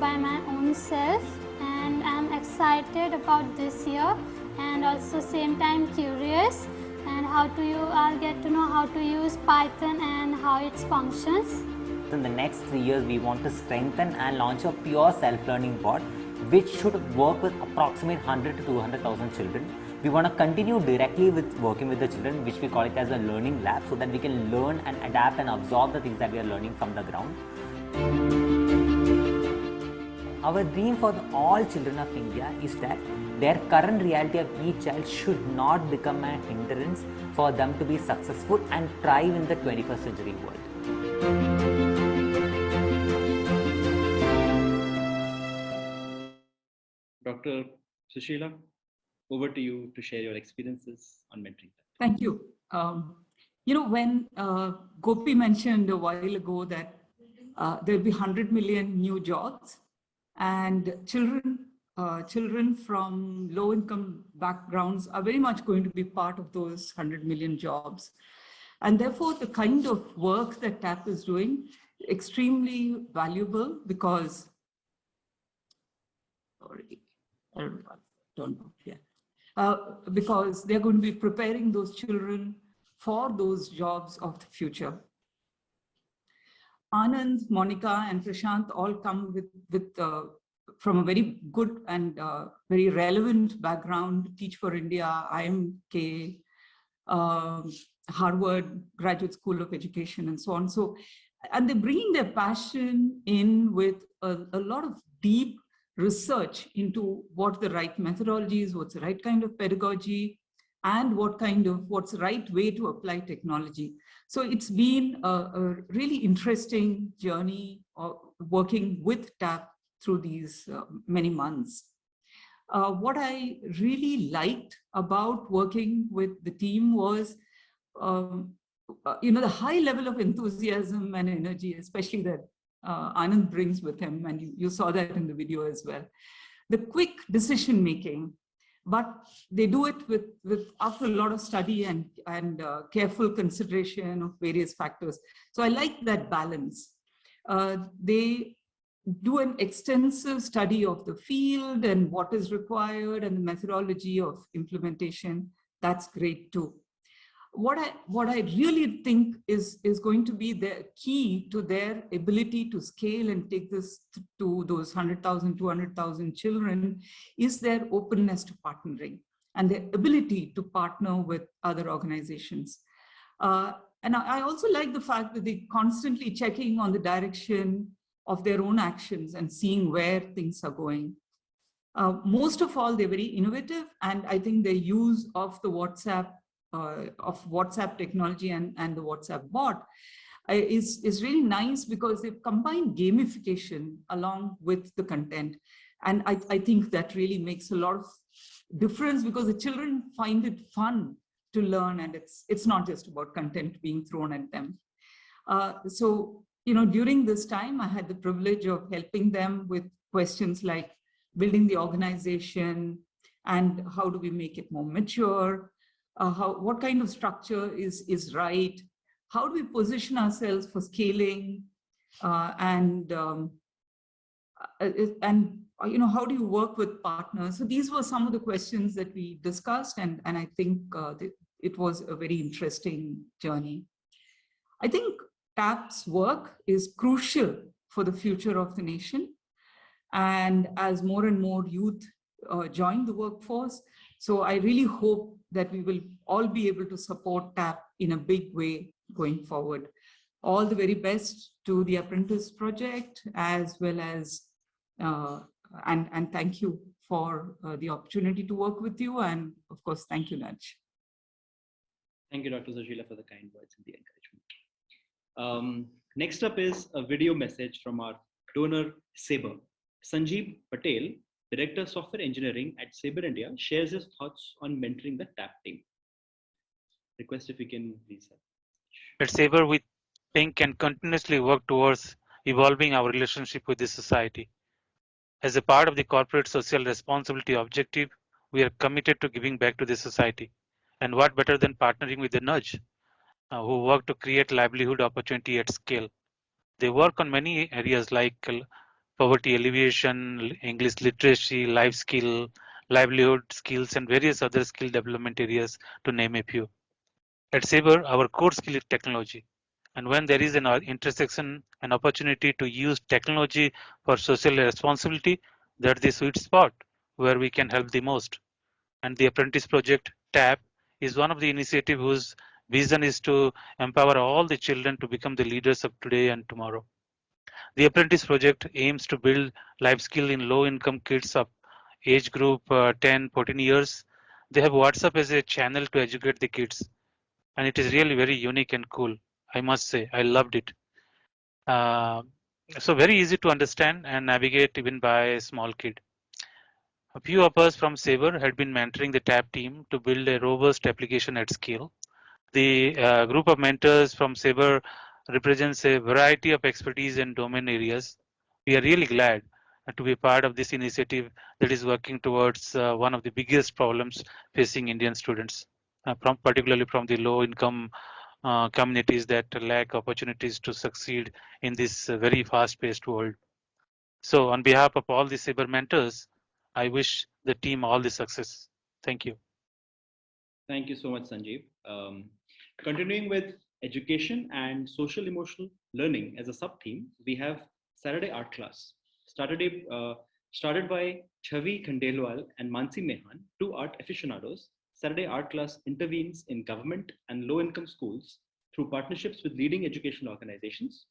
by my own self, and I am excited about this year and also same time curious, and I'll get to know how to use Python and how it functions. In the next 3 years, we want to strengthen and launch a pure self-learning bot which should work with approximately 100 to 200,000 children. We want to continue directly with working with the children, which we call it as a learning lab, so that we can learn and adapt and absorb the things that we are learning from the ground. Our dream for all children of India is that their current reality of each child should not become a hindrance for them to be successful and thrive in the 21st century world. Dr. Sushila, over to you to share your experiences on mentoring. Thank you. When Gopi mentioned a while ago that there will be 100 million new jobs, and children from low-income backgrounds are very much going to be part of those 100 million jobs. And therefore, the kind of work that TAP is doing is extremely valuable because, because they're going to be preparing those children for those jobs of the future. Anand, Monica, and Prashant all come from a very good and very relevant background: Teach for India, IMK, Harvard Graduate School of Education, and so on. So, and they're bringing their passion in with a lot of deep research into what the right methodology is, what's the right kind of pedagogy, and what's the right way to apply technology. So it's been a really interesting journey of working with TAP through these many months. What I really liked about working with the team was, the high level of enthusiasm and energy, especially that Anand brings with him, and you saw that in the video as well. The quick decision making, but they do it with after a lot of study and careful consideration of various factors. So I like that balance. They do an extensive study of the field and what is required and the methodology of implementation. That's great too. What I really think is going to be the key to their ability to scale and take this to those 100,000, 200,000 children is their openness to partnering and their ability to partner with other organizations. And I also like the fact that they're constantly checking on the direction of their own actions and seeing where things are going. Most of all, they're very innovative, and I think their use of the WhatsApp technology and the WhatsApp bot is really nice because they've combined gamification along with the content. And I think that really makes a lot of difference because the children find it fun to learn, and it's not just about content being thrown at them. So, during this time, I had the privilege of helping them with questions like building the organization and how do we make it more mature, what kind of structure is right, how do we position ourselves for scaling, and how do you work with partners? So these were some of the questions that we discussed, and I think it was a very interesting journey. I think TAP's work is crucial for the future of the nation. And as more and more youth join the workforce, so I really hope that we will all be able to support TAP in a big way going forward. All the very best to the Apprentice Project, as well as, and thank you for the opportunity to work with you. And of course, thank you, Naj. Thank you, Dr. Sajila, for the kind words and the encouragement. Next up is a video message from our donor, Sabre. Sanjeev Patel, Director of Software Engineering at Sabre India, shares his thoughts on mentoring the TAP team. Request if we can please. At Sabre, we think and continuously work towards evolving our relationship with this society. As a part of the corporate social responsibility objective, we are committed to giving back to the society. And what better than partnering with the Nudge, who work to create livelihood opportunity at scale. They work on many areas like poverty alleviation, English literacy, life skill, livelihood skills, and various other skill development areas, to name a few. At Sabre, our core skill is technology. And when there is an intersection, an opportunity to use technology for social responsibility, that's the sweet spot where we can help the most. And the Apprentice Project, TAP, is one of the initiatives whose vision is to empower all the children to become the leaders of today and tomorrow. The Apprentice Project aims to build life skill in low-income kids of age group 10, 14 years. They have WhatsApp as a channel to educate the kids. And it is really very unique and cool. I must say, I loved it. So very easy to understand and navigate even by a small kid. A few of us from Sabre had been mentoring the TAP team to build a robust application at scale. The group of mentors from Sabre represents a variety of expertise and domain areas. We are really glad to be part of this initiative that is working towards one of the biggest problems facing Indian students, particularly from the low-income communities that lack opportunities to succeed in this very fast-paced world. So on behalf of all the Sabre mentors, I wish the team all the success. Thank you. Thank you so much, Sanjeev. Continuing with education and social emotional learning as a sub-theme, we have Saturday art class. Started by Chavi Khandelwal and Mansi Mehan, two art aficionados. Saturday art class intervenes in government and low-income schools through partnerships with leading educational organizations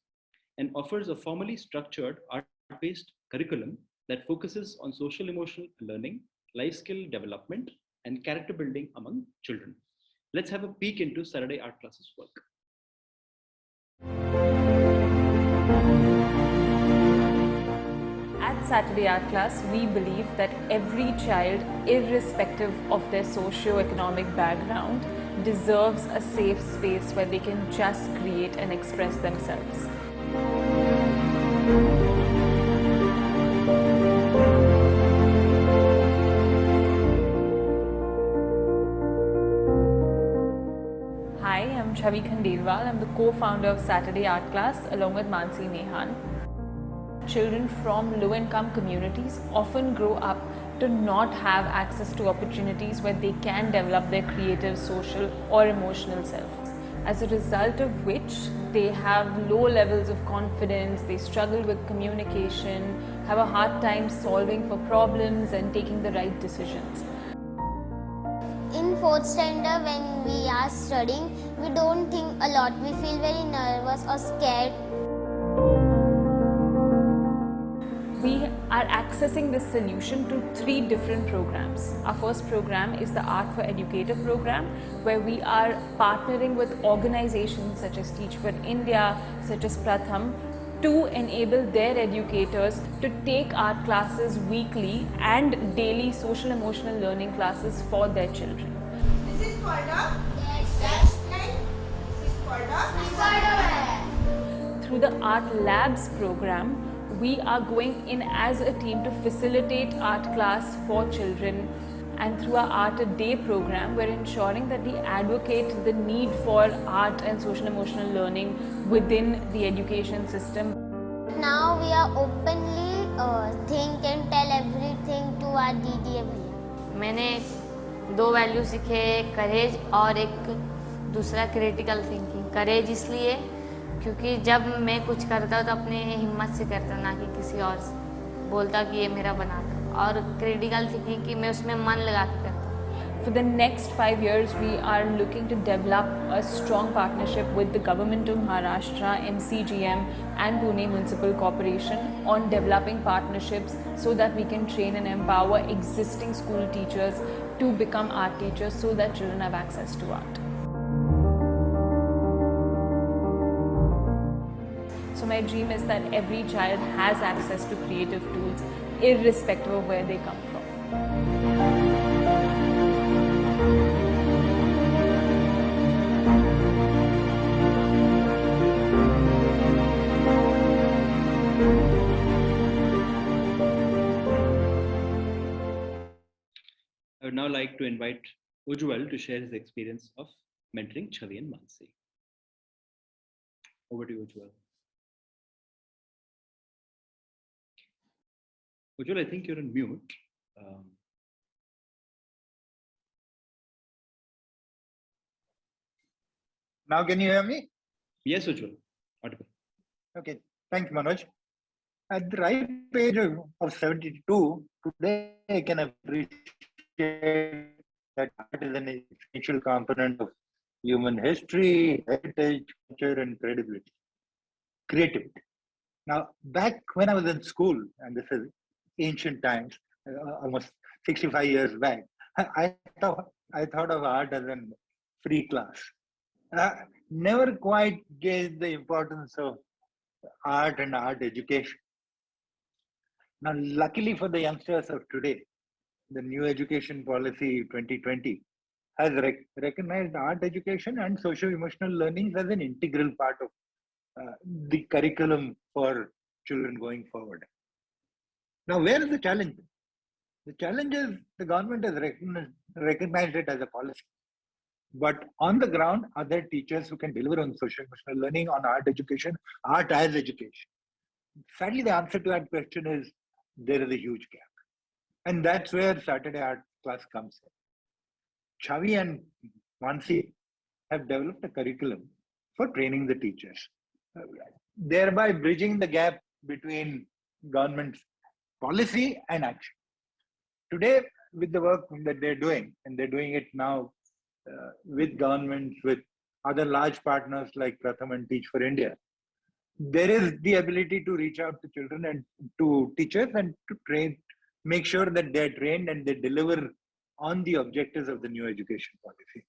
and offers a formally structured art-based curriculum that focuses on social emotional learning, life skill development, and character building among children. Let's have a peek into Saturday art classes work. At Saturday Art Class, we believe that every child, irrespective of their socio-economic background, deserves a safe space where they can just create and express themselves. Hi, I'm Chavi Khandelwal. I'm the co-founder of Saturday Art Class along with Mansi Nehan. Children from low-income communities often grow up to not have access to opportunities where they can develop their creative, social or emotional selves. As a result of which, they have low levels of confidence, they struggle with communication, have a hard time solving for problems and taking the right decisions. In 4th standard, when we are studying, we don't think a lot. We feel very nervous or scared. We are accessing this solution to 3 different programs. Our first program is the Art for Educator program, where we are partnering with organizations such as Teach for India, such as Pratham, to enable their educators to take art classes weekly and daily social emotional learning classes for their children. This is called a dash line. This is called a Through the Art Labs program, we are going in as a team to facilitate art class for children, and through our Art a Day program, we're ensuring that we advocate the need for art and social emotional learning within the education system. Now we are openly think and tell everything to our DD everyone. मैंने 2 value सीखे, करेज और एक दूसरा critical thinking. करेज इसलिए क्योंकि जब मैं कुछ करता हूँ तो अपने हिम्मत से करता हूँ, ना कि किसी और से बोलता कि ये मेरा बना दो, और क्रिटिकल थिंकिंग कि मैं उसमें मन लगा के करता हूँ। For the next 5 years, we are looking to develop a strong partnership with the Government of Maharashtra, MCGM and Pune Municipal Corporation on developing partnerships so that we can train and empower existing school teachers to become art teachers so that children have access to art. So my dream is that every child has access to creative tools irrespective of where they come from. I would now like to invite Ujjwal to share his experience of mentoring Chavi and Mansi. Over to you, Ujjwal. Ujjwal, I think you're on mute. Now can you hear me? Yes, Ujjwal. Audible. Okay, thanks, Manoj. At the ripe age of 72, today I can appreciate that art is an essential component of human history, heritage, culture, and creativity. Now, back when I was in school, and this is ancient times, almost 65 years back, I thought of art as a free class. Never quite gauged the importance of art and art education. Now, luckily for the youngsters of today, the new education policy 2020 has recognized art education and socio-emotional learning as an integral part of the curriculum for children going forward. Now, where is the challenge? The challenge is the government has recognized it as a policy. But on the ground, are there teachers who can deliver on socio-emotional learning, on art education, art as education? Sadly, the answer to that question is there is a huge gap. And that's where Saturday Art Class comes in. Chavi and Mansi have developed a curriculum for training the teachers, thereby bridging the gap between government's policy and action. Today, with the work that they're doing, and they're doing it now with governments, with other large partners like Pratham and Teach for India, there is the ability to reach out to children and to teachers and to train, make sure that they're trained and they deliver on the objectives of the new education policy.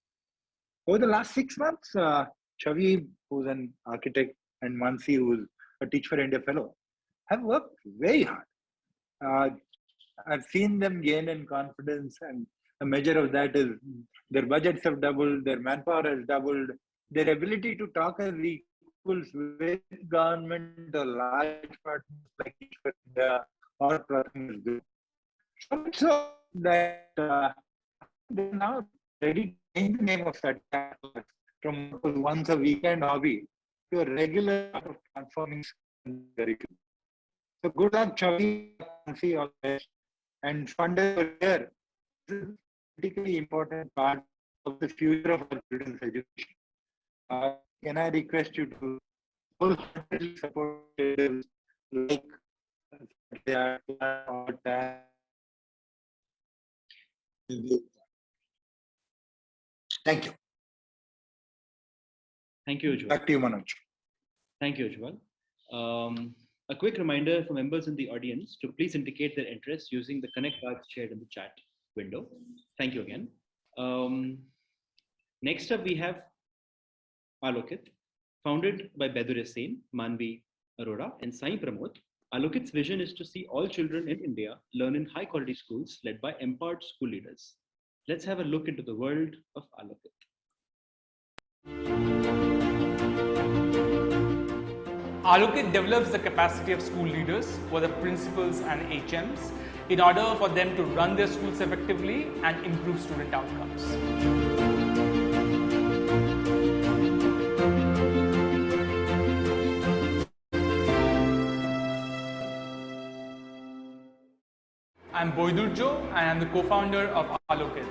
Over the last 6 months, Chavi, who's an architect, and Mansi, who's a Teach for India fellow, have worked very hard. I've seen them gain in confidence, and a measure of that is their budgets have doubled, their manpower has doubled, their ability to talk as equals with government or large partners like Teach for India or partners do. So that they're now ready to change the name of Satya from once a weekend hobby to a regular part of transforming curriculum. So good luck, Chavi, see all this. And funders here, this is a critically important part of the future of our children's education. Can I request you to wholeheartedly support it like they are Thank you. Thank you, Ujjwal. Back to you, Manoj. Thank you, Ujjwal. A quick reminder for members in the audience to please indicate their interest using the connect cards shared in the chat window. Thank you again. Next up, we have Alokit, founded by Bedure Sen, Manvi Arora, and Sai Pramod. Alokit's vision is to see all children in India learn in high quality schools led by empowered school leaders. Let's have a look into the world of Alokit. Alokit develops the capacity of school leaders, who are the principals and HMs, in order for them to run their schools effectively and improve student outcomes. I'm Boydurjo and I'm the co-founder of Alokit.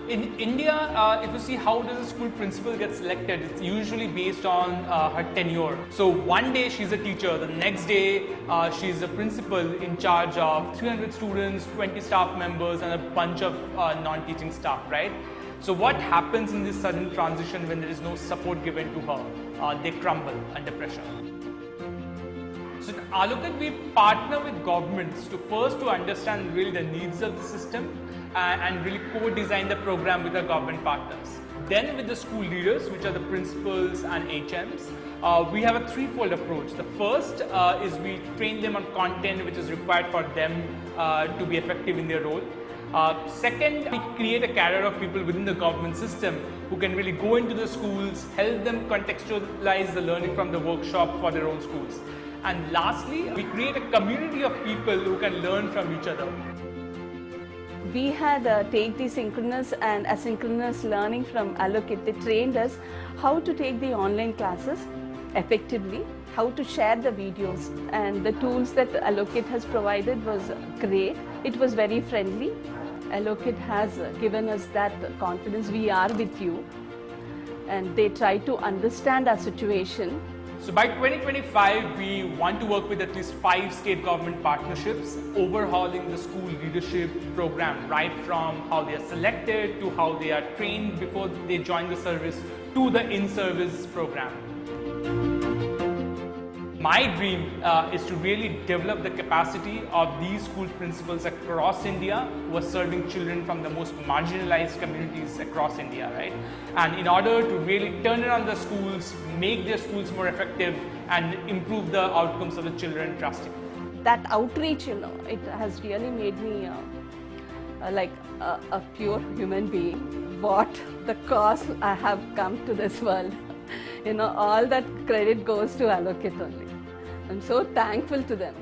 In India, if you see how does a school principal get selected, it's usually based on her tenure. So one day she's a teacher, the next day she's a principal in charge of 300 students, 20 staff members and a bunch of non-teaching staff, right? So what happens in this sudden transition when there is no support given to her? They crumble under pressure. So at Alokit, we partner with governments to understand really the needs of the system and really co-design the program with our government partners. Then with the school leaders, which are the principals and HMs, we have a threefold approach. The first is we train them on content which is required for them to be effective in their role. Second, we create a cadre of people within the government system who can really go into the schools, help them contextualize the learning from the workshop for their own schools. And lastly, we create a community of people who can learn from each other. We had take the synchronous and asynchronous learning from Alokit. They trained us how to take the online classes effectively, how to share the videos, and the tools that Alokit has provided was great. It was very friendly. Alokit has given us that confidence. We are with you, and they try to understand our situation. So by 2025, we want to work with at least 5 state government partnerships, overhauling the school leadership program, right from how they are selected to how they are trained before they join the service to the in-service program. My dream is to really develop the capacity of these school principals across India who are serving children from the most marginalized communities across India, right? And in order to really turn around the schools, make their schools more effective and improve the outcomes of the children drastically. That outreach, it has really made me like a pure human being. What the cost I have come to this world. All that credit goes to Alokit only. I'm so thankful to them.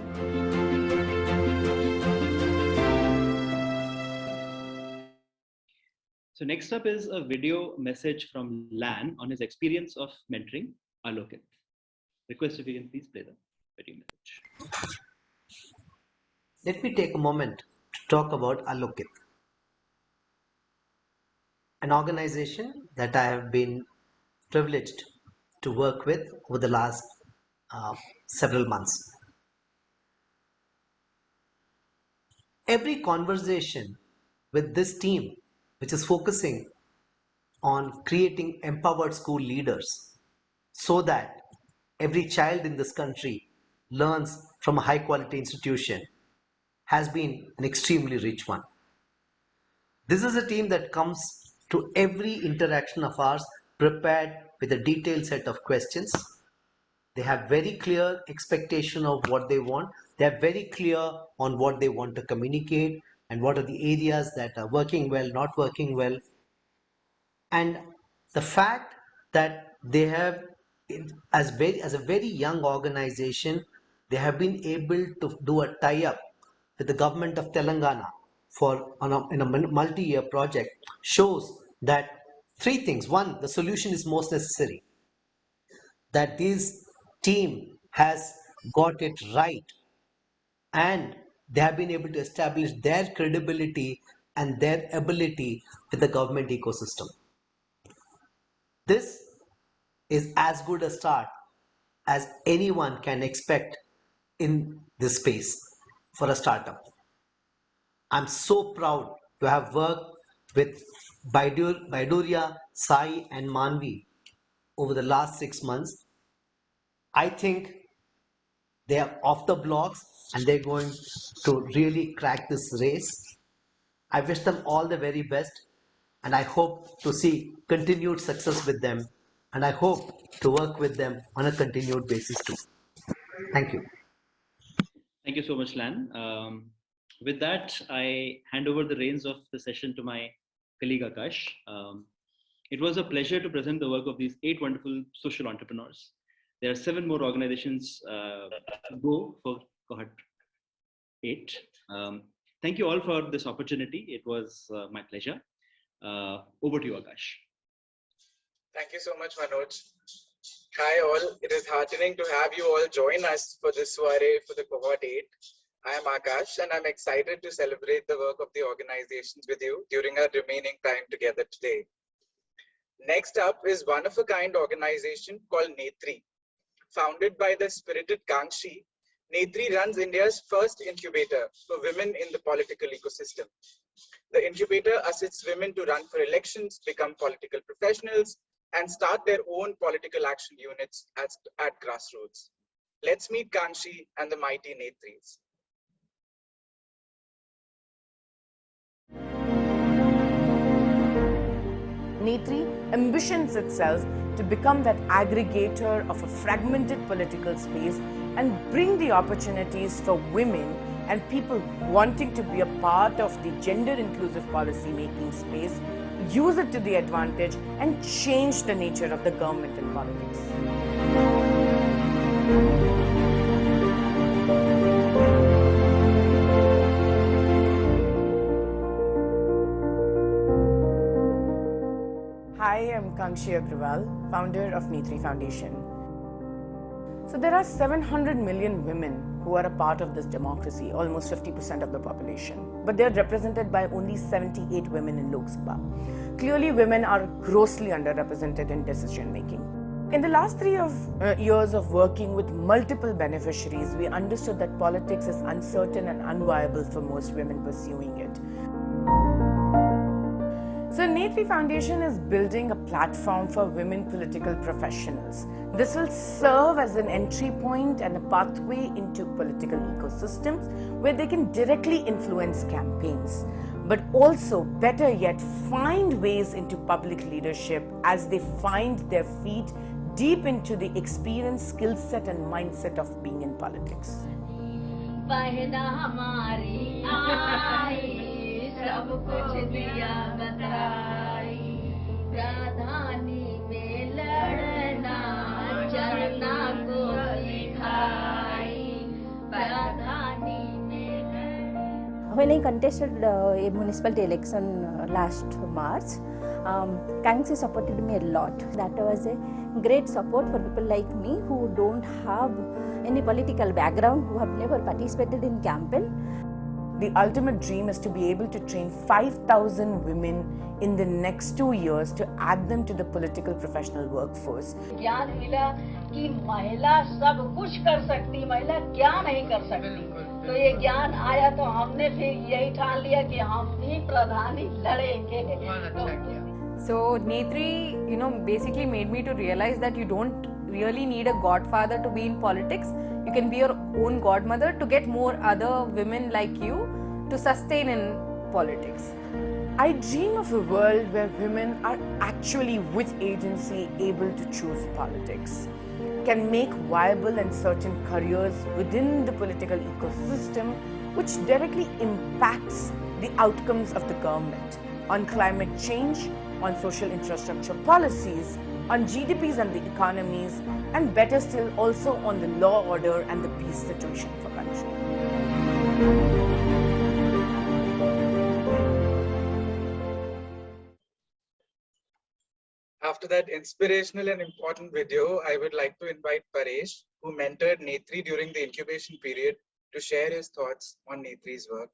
So next up is a video message from Lan on his experience of mentoring Alokit. Request if you can please play the video message. Let me take a moment to talk about Alokit, an organization that I have been privileged to work with over the last several months. Every conversation with this team, which is focusing on creating empowered school leaders so that every child in this country learns from a high quality institution, has been an extremely rich one. This is a team that comes to every interaction of ours prepared with a detailed set of questions. They have very clear expectation of what they want. They are very clear on what they want to communicate and what are the areas that are working well, not working well. And the fact that they have, as a very young organization, they have been able to do a tie-up with the government of Telangana in a multi-year project shows that three things. One, the solution is most necessary. That this team has got it right, and they have been able to establish their credibility and their ability with the government ecosystem. This is as good a start as anyone can expect in this space for a startup. I'm so proud to have worked with Baiduria, Sai and Manvi over the last 6 months. I think they are off the blocks and they're going to really crack this race. I wish them all the very best, and I hope to see continued success with them, and I hope to work with them on a continued basis too. Thank you. Thank you so much, Lan. With that, I hand over the reins of the session to my colleague Akash. It was a pleasure to present the work of these 8 wonderful social entrepreneurs. There are 7 more organizations to go for Cohort 8. Thank you all for this opportunity. It was my pleasure. Over to you, Akash. Thank you so much, Manoj. Hi all, it is heartening to have you all join us for this soiree for the Cohort 8. I am Akash and I'm excited to celebrate the work of the organizations with you during our remaining time together today. Next up is one-of-a-kind organization called Netri. Founded by the spirited Kangshi, Netri runs India's first incubator for women in the political ecosystem. The incubator assists women to run for elections, become political professionals, and start their own political action units at grassroots. Let's meet Kangshi and the mighty Netris. Netri ambitions itself to become that aggregator of a fragmented political space and bring the opportunities for women and people wanting to be a part of the gender inclusive policy making space, use it to the advantage and change the nature of the government and politics. Hi, I'm Kangshi Agrawal, founder of Netri Foundation. So there are 700 million women who are a part of this democracy, almost 50% of the population. But they are represented by only 78 women in Lok Sabha. Clearly, women are grossly underrepresented in decision making. In the last 3 years of working with multiple beneficiaries, we understood that politics is uncertain and unviable for most women pursuing it. So Netri Foundation is building a platform for women political professionals. This will serve as an entry point and a pathway into political ecosystems where they can directly influence campaigns, but also, better yet, find ways into public leadership as they find their feet deep into the experience, skill set and mindset of being in politics. सब कुछ दिया बताई राधानी में लड़ना चलना को सिखाई राधानी में. When I contested a municipality election last March, Kangshi supported me a lot. That was a great support for people like me who don't have any political background, who have never participated in campaign. The ultimate dream is to be able to train 5,000 women in the next 2 years to add them to the political professional workforce. ज्ञान मिला कि महिला सब कुछ कर सकती, महिला क्या नहीं कर सकती. तो ये ज्ञान आया तो हमने फिर यही ठान लिया कि हम भी प्रधानी लड़ेंगे. So Netri, basically made me to realize that you don't really need a godfather to be in politics. You can be your own godmother to get more other women like you to sustain in politics. I dream of a world where women are actually with agency able to choose politics, can make viable and certain careers within the political ecosystem, which directly impacts the outcomes of the government on climate change, on social infrastructure policies, on GDPs and the economies, and better still also on the law order and the peace situation for country. After that inspirational and important video, I would like to invite Paresh, who mentored Netri during the incubation period, to share his thoughts on Netri's work.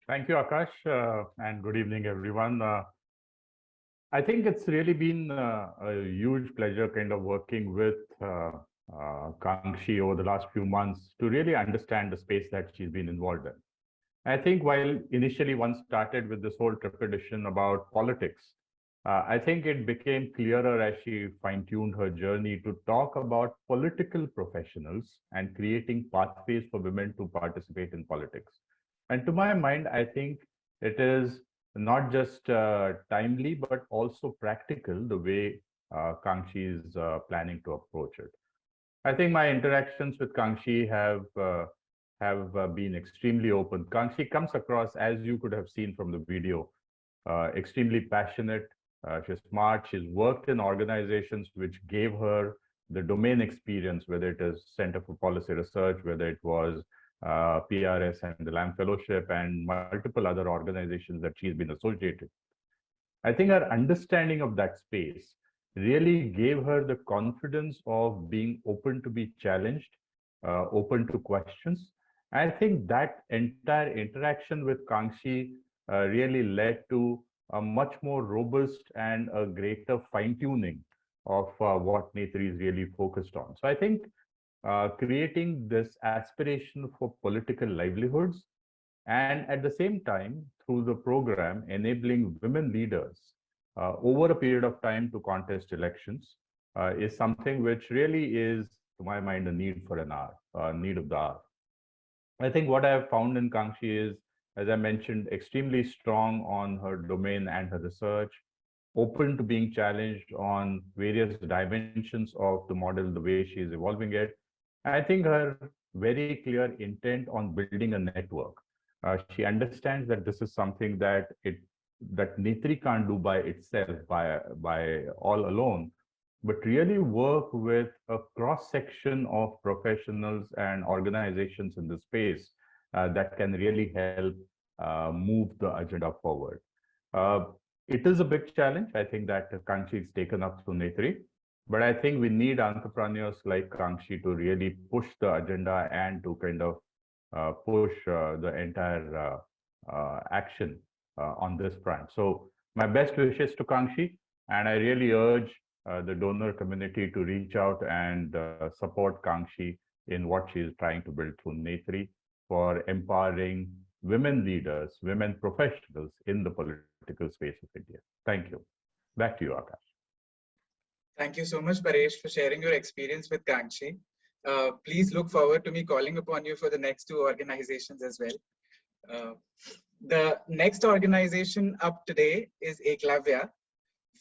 Thank you, Akash, and good evening, everyone. I think it's really been a huge pleasure kind of working with Kangxi over the last few months to really understand the space that she's been involved in. I think while initially one started with this whole trepidation about politics, I think it became clearer as she fine-tuned her journey to talk about political professionals and creating pathways for women to participate in politics. And to my mind, I think it is not just timely, but also practical the way Kangxi is planning to approach it. I think my interactions with Kangxi have been extremely open. Kangxi comes across, as you could have seen from the video, extremely passionate. She's smart. She's worked in organizations which gave her the domain experience, whether it is Center for Policy Research, whether it was PRS and the Lamb Fellowship and multiple other organizations that she's been associated. I think her understanding of that space really gave her the confidence of being open to be challenged, open to questions. I think that entire interaction with Kangxi really led to a much more robust and a greater fine-tuning of what Netri is really focused on. So I think creating this aspiration for political livelihoods and at the same time through the program enabling women leaders over a period of time to contest elections is something which really is, to my mind, a need for an hour, need of the hour. I think what I have found in Kangxi is, as I mentioned, extremely strong on her domain and her research, open to being challenged on various dimensions of the model, the way she is evolving it. I think her very clear intent on building a network. She understands that this is something that Netri can't do by itself, by all alone, but really work with a cross-section of professionals and organizations in the space that can really help move the agenda forward. It is a big challenge. I think that Kangxi is taken up to Netri, but I think we need entrepreneurs like Kangxi to really push the agenda and to kind of push the entire action on this front. So my best wishes to Kangxi, and I really urge the donor community to reach out and support Kangxi in what she is trying to build through Netri for empowering women leaders, women professionals in the political space of India. Thank you. Back to you, Akash. Thank you so much, Paresh, for sharing your experience with Kangxi. Please look forward to me calling upon you for the next two organizations as well. The next organization up today is Eklavya.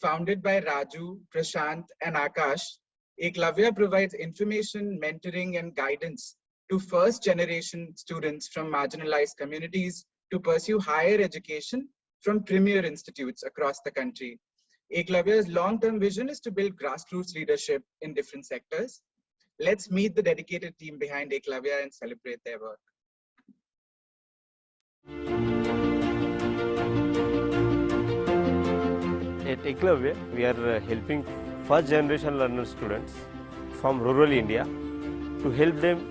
Founded by Raju, Prashant, and Akash, Eklavya provides information, mentoring, and guidance to first-generation students from marginalized communities to pursue higher education from premier institutes across the country. Eklavya's long-term vision is to build grassroots leadership in different sectors. Let's meet the dedicated team behind Eklavya and celebrate their work. At Eklavya, we are helping first-generation learner students from rural India to help them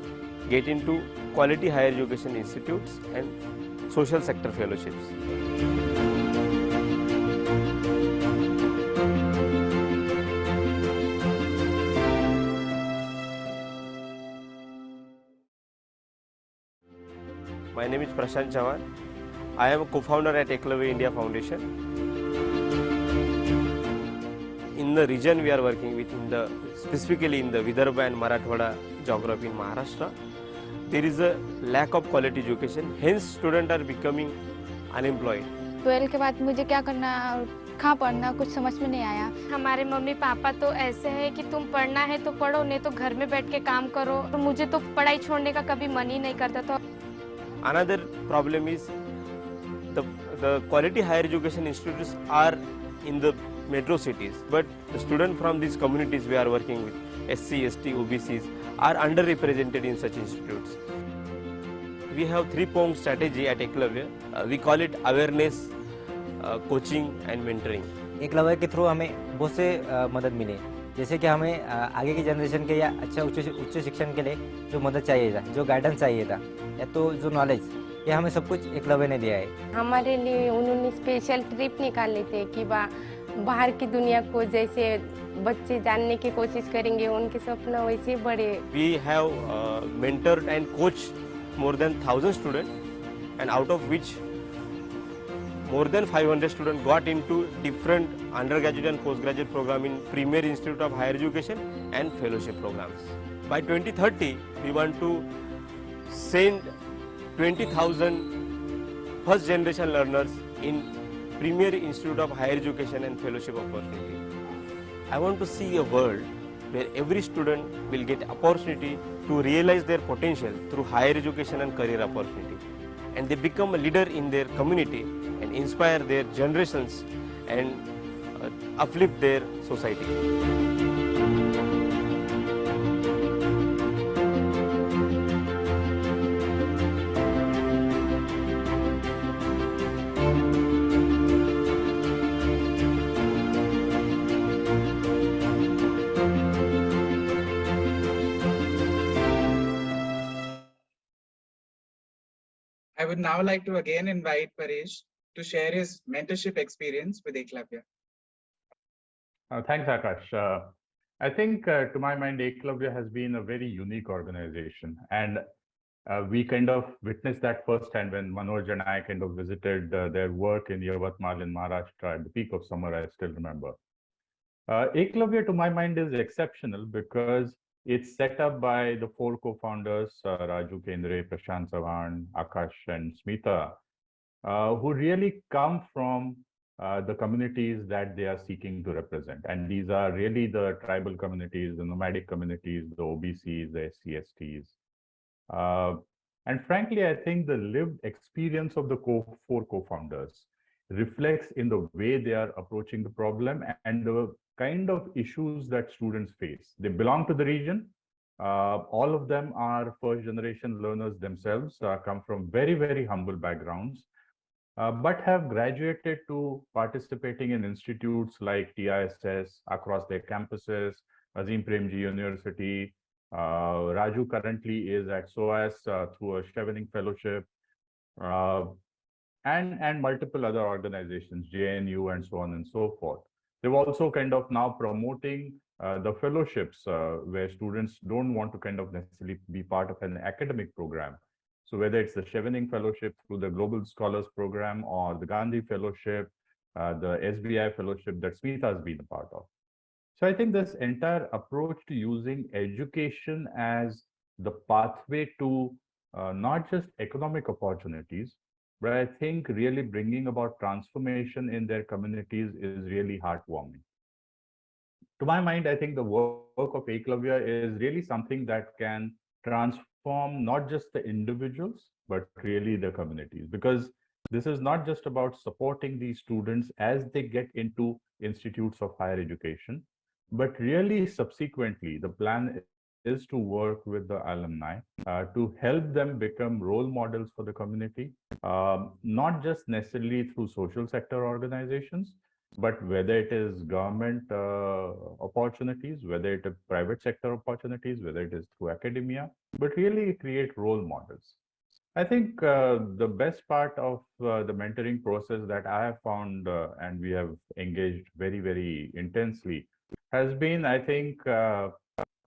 get into quality higher education institutes and social sector fellowships. My name is Prashant Chavan. I am a co-founder at Eklavya India Foundation. In the region we are working with, specifically in the Vidarbha and Marathwada geography in Maharashtra, there is a lack of quality education. Hence, students are becoming unemployed. 12 के बाद मुझे क्या करना, कहाँ पढ़ना, कुछ समझ में नहीं आया। हमारे मम्मी पापा तो ऐसे हैं कि तुम पढ़ना है तो पढ़ो, नहीं तो घर में बैठ के काम करो। तो मुझे तो पढ़ाई छोड़ने का कभी मन ही नहीं करता था। Another problem is the quality higher education institutes are in the metro cities, but the students from these communities we are working with, SC, ST, OBCs, are underrepresented in such institutes. We have three-pronged strategy at Eklavya. We call it awareness, coaching and mentoring. Eklavya के through हमें बहुत से मदद मिले, जैसे कि हमें आगे की जनरेशन के या अच्छा उच्च शिक्षण के लिए जो मदद चाहिए था, जो गाइडेंस चाहिए था, या तो जो नॉलेज, ये हमें सब कुछ एकलव्य ने दिया है। हमारे लिए उन्होंने स्पेशल ट्रिप निकाले थे कि बाहर की दुनिया को जैसे बच्चे जानने की कोशिश करेंगे, उनके सपना वैसे बड़े। We have mentored and coached more than 1,000 students, and out of which more than 500 students got into different undergraduate and postgraduate program in Premier Institute of Higher Education and fellowship programs. By 2030, we want to send 20,000 first generation learners in Premier Institute of Higher Education and fellowship opportunity. I want to see a world where every student will get opportunity to realize their potential through higher education and career opportunity, and they become a leader in their community and inspire their generations and uplift their society. I would now like to again invite Paresh to share his mentorship experience with Eklavya. Thanks, Akash. I think, to my mind, Eklavya has been a very unique organization, and we kind of witnessed that firsthand when Manoj and I kind of visited their work in Yavatmal in Maharashtra at the peak of summer. I still remember. Eklavya, to my mind, is exceptional because it's set up by the four co-founders, Raju Kendre, Prashant Savan, Akash, and Smita, who really come from the communities that they are seeking to represent. And these are really the tribal communities, the nomadic communities, the OBCs, the SC/STs. And frankly, I think the lived experience of the four co-founders reflects in the way they are approaching the problem and the kind of issues that students face. They belong to the region. All of them are first generation learners themselves, come from very, very humble backgrounds, but have graduated to participating in institutes like TISS across their campuses, Azim Premji University. Raju currently is at SOAS through a Chevening Fellowship, and multiple other organizations, JNU and so on and so forth. They've also kind of now promoting the fellowships where students don't want to kind of necessarily be part of an academic program. So whether it's the Chevening Fellowship through the Global Scholars Program or the Gandhi Fellowship, the SBI Fellowship that Smita has been a part of. So I think this entire approach to using education as the pathway to not just economic opportunities, but I think really bringing about transformation in their communities is really heartwarming. To my mind, I think the work of Eklavya is really something that can transform not just the individuals, but really the communities. Because this is not just about supporting these students as they get into institutes of higher education, but really subsequently, the plan is to work with the alumni to help them become role models for the community, not just necessarily through social sector organizations, but whether it is government opportunities, whether it is private sector opportunities, whether it is through academia, but really create role models. I think the best part of the mentoring process that I have found and we have engaged very, very intensely has been, I think,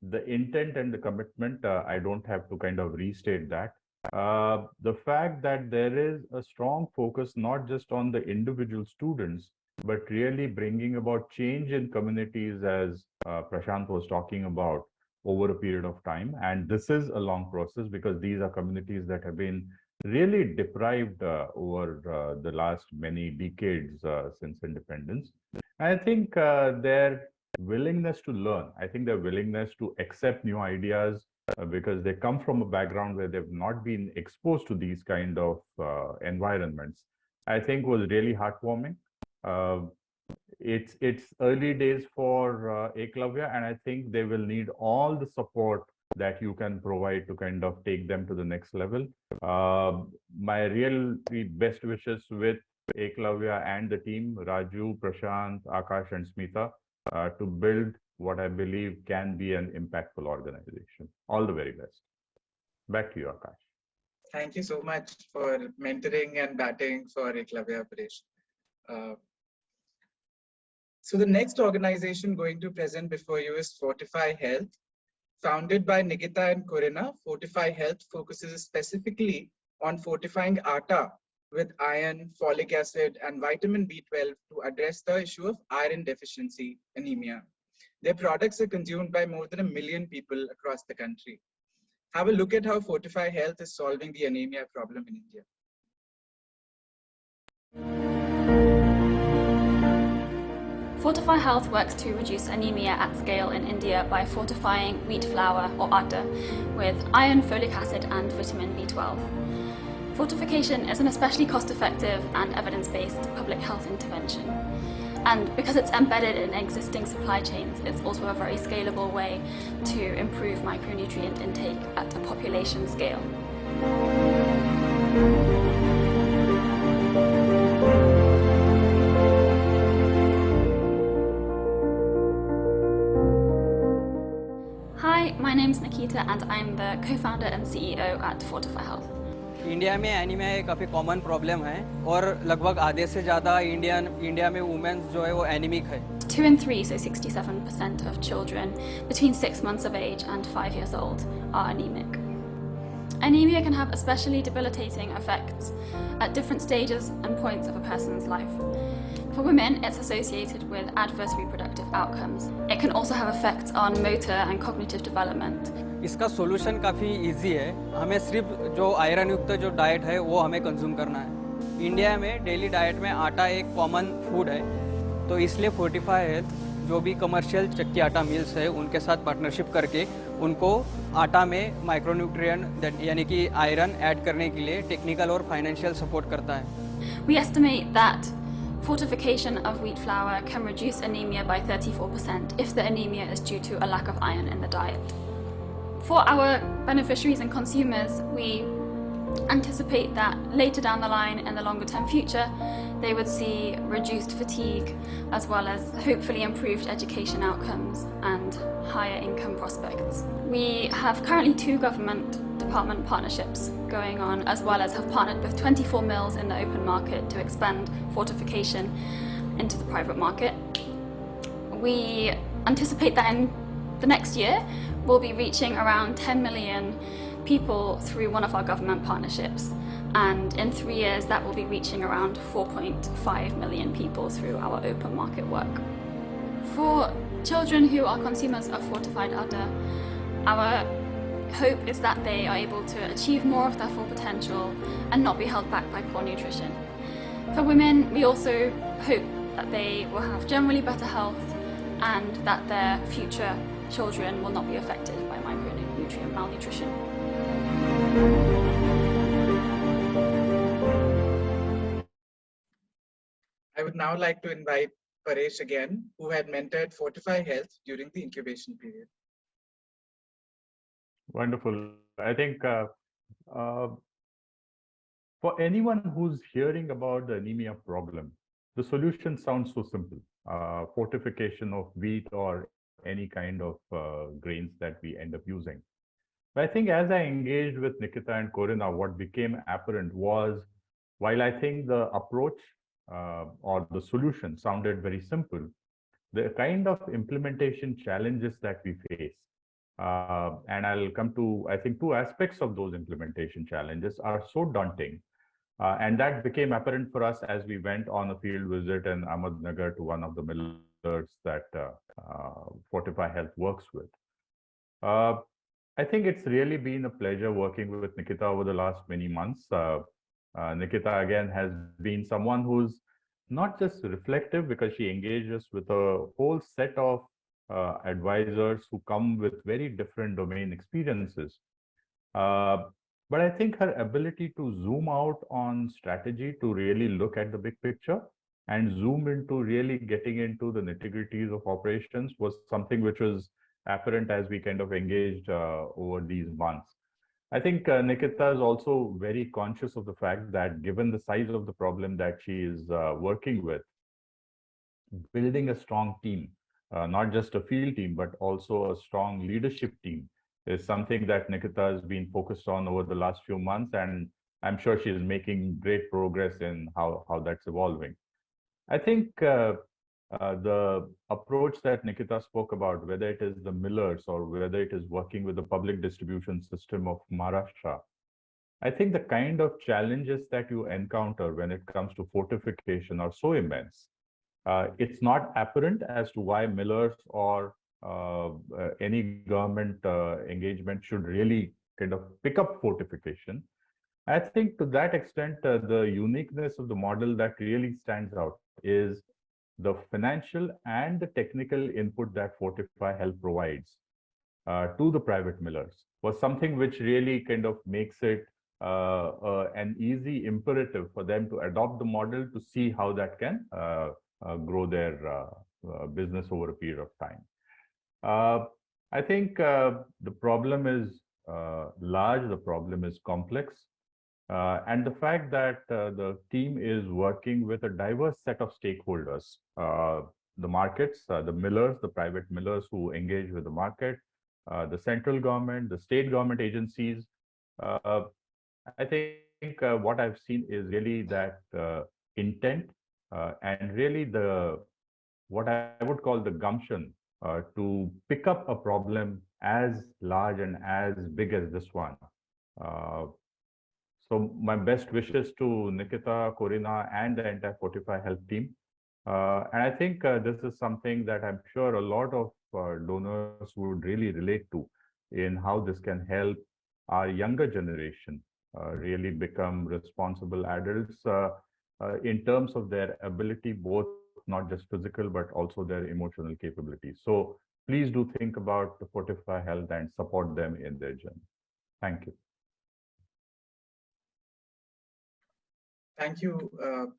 the intent and the commitment. I don't have to kind of restate that. The fact that there is a strong focus not just on the individual students, but really bringing about change in communities, as Prashant was talking about, over a period of time. And this is a long process because these are communities that have been really deprived over the last many decades since independence. I think their willingness to learn, I think their willingness to accept new ideas because they come from a background where they've not been exposed to these kind of environments, I think was really heartwarming. Uh, it's early days for Eklavya, and I think they will need all the support that you can provide to kind of take them to the next level. My real best wishes with Eklavya and the team, Raju, Prashant, Akash, and Smita, to build what I believe can be an impactful organization. All the very best. Back to you, Akash. Thank you so much for mentoring and batting for Eklavya operation. So the next organization going to present before you is Fortify Health. Founded by Nikita and Corina, Fortify Health focuses specifically on fortifying atta with iron, folic acid, and vitamin B12 to address the issue of iron deficiency anemia. Their products are consumed by more than 1 million people across the country. Have a look at how Fortify Health is solving the anemia problem in India. Fortify Health works to reduce anemia at scale in India by fortifying wheat flour or atta with iron, folic acid and vitamin B12. Fortification is an especially cost-effective and evidence-based public health intervention. And because it's embedded in existing supply chains, it's also a very scalable way to improve micronutrient intake at a population scale. Hi, my name is Nikita and I'm the co-founder and CEO at Fortify Health. India में anaemia एक काफ़ी common problem है और लगभग आधे से ज़्यादा India में वुमेन्स जो है वो एनीमिक है. 2 in 3, so 67% of children between 6 months of age and 5 years old are anemic. Anemia can have especially debilitating effects at different stages and points of a person's life. For women, it's associated with adverse reproductive outcomes. It can also have effects on motor and cognitive development. इसका solution काफ़ी easy है. हमें सिर्फ जो iron युक्त जो diet है वो हमें कंज्यूम करना है. इंडिया में डेली डाइट में आटा एक कॉमन फूड है, तो इसलिए फोर्टिफाई हेल्थ जो भी कमर्शियल चक्की आटा मिल्स है उनके साथ पार्टनरशिप करके उनको आटा में माइक्रोन्यूट्रिएंट यानी कि आयरन ऐड करने के लिए टेक्निकल और फाइनेंशियल सपोर्ट करता है. We estimate that fortification of wheat flour can reduce anemia by 34% if the anemia is due to a lack of iron in the diet. For our beneficiaries and consumers, we anticipate that later down the line in the longer term future, they would see reduced fatigue as well as hopefully improved education outcomes and higher income prospects. We have currently 2 government department partnerships going on, as well as have partnered with 24 mills in the open market to expand fortification into the private market. We anticipate that in the next year, we'll be reaching around 10 million people through one of our government partnerships. And in 3 years, that will be reaching around 4.5 million people through our open market work. For children who are consumers of fortified atta, our hope is that they are able to achieve more of their full potential and not be held back by poor nutrition. For women, we also hope that they will have generally better health and that their future children will not be affected by micronutrient malnutrition. I would now like to invite Paresh again, who had mentored Fortify Health during the incubation period. Wonderful. I think for anyone who's hearing about the anemia problem, the solution sounds so simple. Fortification of wheat or any kind of grains that we end up using. But I think as I engaged with Nikita and Corina, what became apparent was, while I think the approach or the solution sounded very simple, the kind of implementation challenges that we face, and I'll come to, I think, 2 aspects of those implementation challenges are so daunting. And that became apparent for us as we went on a field visit in Ahmednagar to one of the millers that Fortify Health works with. I think it's really been a pleasure working with Nikita over the last many months. Nikita, again, has been someone who's not just reflective because she engages with a whole set of advisors who come with very different domain experiences. But I think her ability to zoom out on strategy, to really look at the big picture and zoom into really getting into the nitty-gritties of operations was something which was apparent as we kind of engaged over these months. I think Nikita is also very conscious of the fact that given the size of the problem that she is working with, building a strong team, not just a field team, but also a strong leadership team is something that Nikita has been focused on over the last few months. And I'm sure she is making great progress in how that's evolving. I think the approach that Nikita spoke about, whether it is the millers or whether it is working with the public distribution system of Maharashtra, I think the kind of challenges that you encounter when it comes to fortification are so immense. It's not apparent as to why millers or any government engagement should really kind of pick up fortification. I think to that extent, the uniqueness of the model that really stands out is the financial and the technical input that Fortify Health provides to the private millers was something which really kind of makes it an easy imperative for them to adopt the model to see how that can grow their business over a period of time. I think the problem is large, the problem is complex. And the fact that the team is working with a diverse set of stakeholders, the markets, the millers, the private millers who engage with the market, the central government, the state government agencies. I think what I've seen is really that intent and really what I would call the gumption to pick up a problem as large and as big as this one. So my best wishes to Nikita, Corina, and the entire Fortify Health team. And I think this is something that I'm sure a lot of donors would really relate to in how this can help our younger generation really become responsible adults in terms of their ability, both not just physical, but also their emotional capabilities. So please do think about the Fortify Health and support them in their journey. Thank you. Thank you,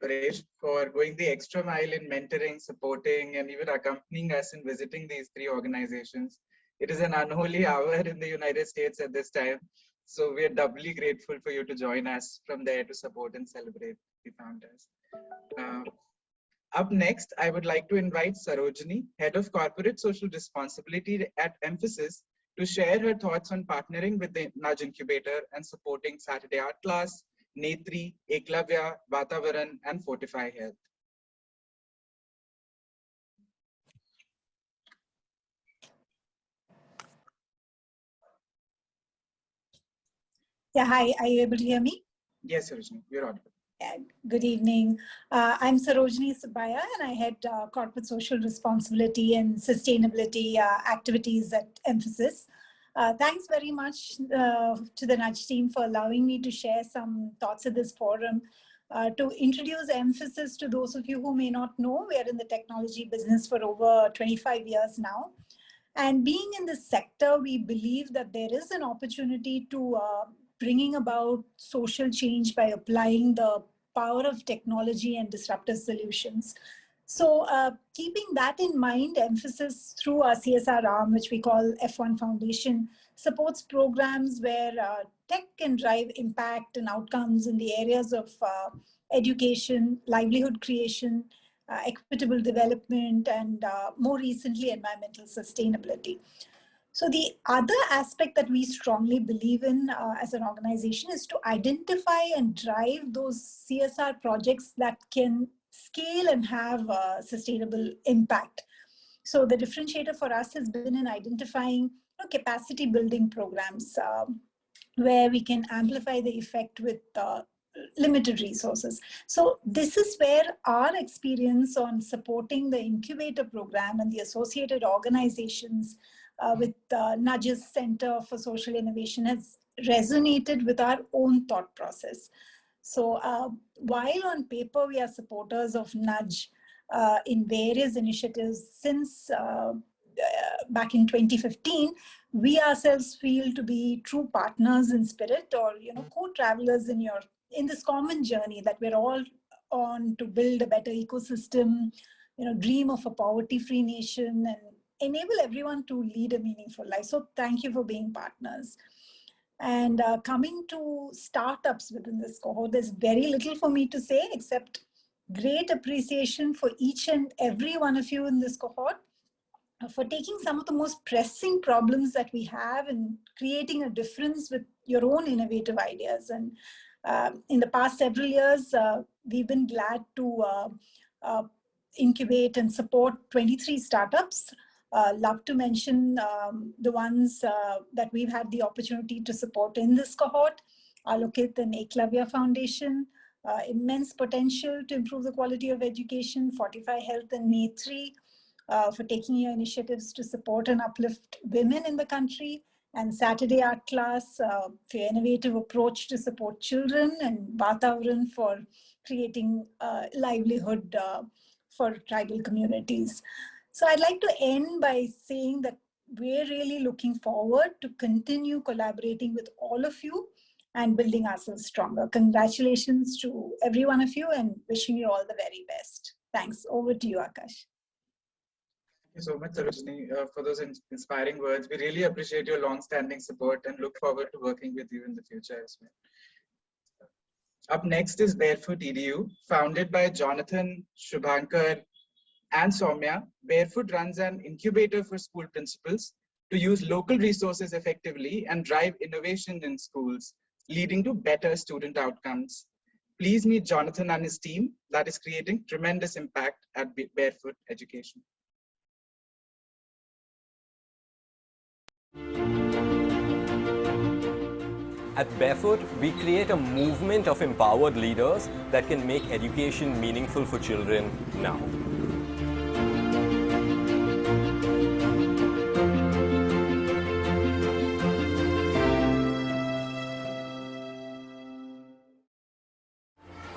Paresh, for going the extra mile in mentoring, supporting, and even accompanying us in visiting these three organizations. It is an unholy hour in the United States at this time, so we are doubly grateful for you to join us from there to support and celebrate the founders. Up next, I would like to invite Sarojini, Head of Corporate Social Responsibility at Mphasis, to share her thoughts on partnering with the Nudge Incubator and supporting Saturday Art Class, Netri, Eklavya, Waatavaran, and Fortify Health. Yeah, hi, are you able to hear me? Yes, Sarojini, you're audible. Yeah, good evening. I'm Sarojini Subbiah, and I head corporate social responsibility and sustainability activities at Mphasis. Thanks very much to the Nudge team for allowing me to share some thoughts at this forum. To introduce Mphasis to those of you who may not know, we are in the technology business for over 25 years now. And being in this sector, we believe that there is an opportunity to bringing about social change by applying the power of technology and disruptive solutions. So keeping that in mind, Mphasis through our CSR arm, which we call F1 Foundation, supports programs where tech can drive impact and outcomes in the areas of education, livelihood creation, equitable development, and more recently, environmental sustainability. So the other aspect that we strongly believe in as an organization is to identify and drive those CSR projects that can scale and have sustainable impact. So the differentiator for us has been in identifying capacity building programs where we can amplify the effect with limited resources. So this is where our experience on supporting the incubator program and the associated organizations with Nudge's Center for Social Innovation has resonated with our own thought process. So while on paper we are supporters of Nudge in various initiatives since back in 2015, we ourselves feel to be true partners in spirit, or co-travelers in this common journey that we're all on to build a better ecosystem, dream of a poverty-free nation, and enable everyone to lead a meaningful life. So thank you for being partners. And coming to startups within this cohort, there's very little for me to say except great appreciation for each and every one of you in this cohort for taking some of the most pressing problems that we have and creating a difference with your own innovative ideas. And in the past several years, we've been glad to incubate and support 23 startups. Love to mention the ones that we've had the opportunity to support in this cohort: Alokit and Eklavya Foundation, immense potential to improve the quality of education; Fortify Health and Netri, for taking your initiatives to support and uplift women in the country; and Saturday Art Class for your innovative approach to support children; and Waatavaran for creating livelihood for tribal communities. So I'd like to end by saying that we're really looking forward to continue collaborating with all of you and building ourselves stronger. Congratulations to every one of you and wishing you all the very best. Thanks. Over to you, Akash. Thank you so much, Sarojini, for those inspiring words. We really appreciate your long-standing support and look forward to working with you in the future as well. Up next is Barefoot Edu, founded by Jonathan, Shubhankar, and Soumya. Barefoot runs an incubator for school principals to use local resources effectively and drive innovation in schools, leading to better student outcomes. Please meet Jonathan and his team that is creating tremendous impact at Barefoot Education. At Barefoot, we create a movement of empowered leaders that can make education meaningful for children now.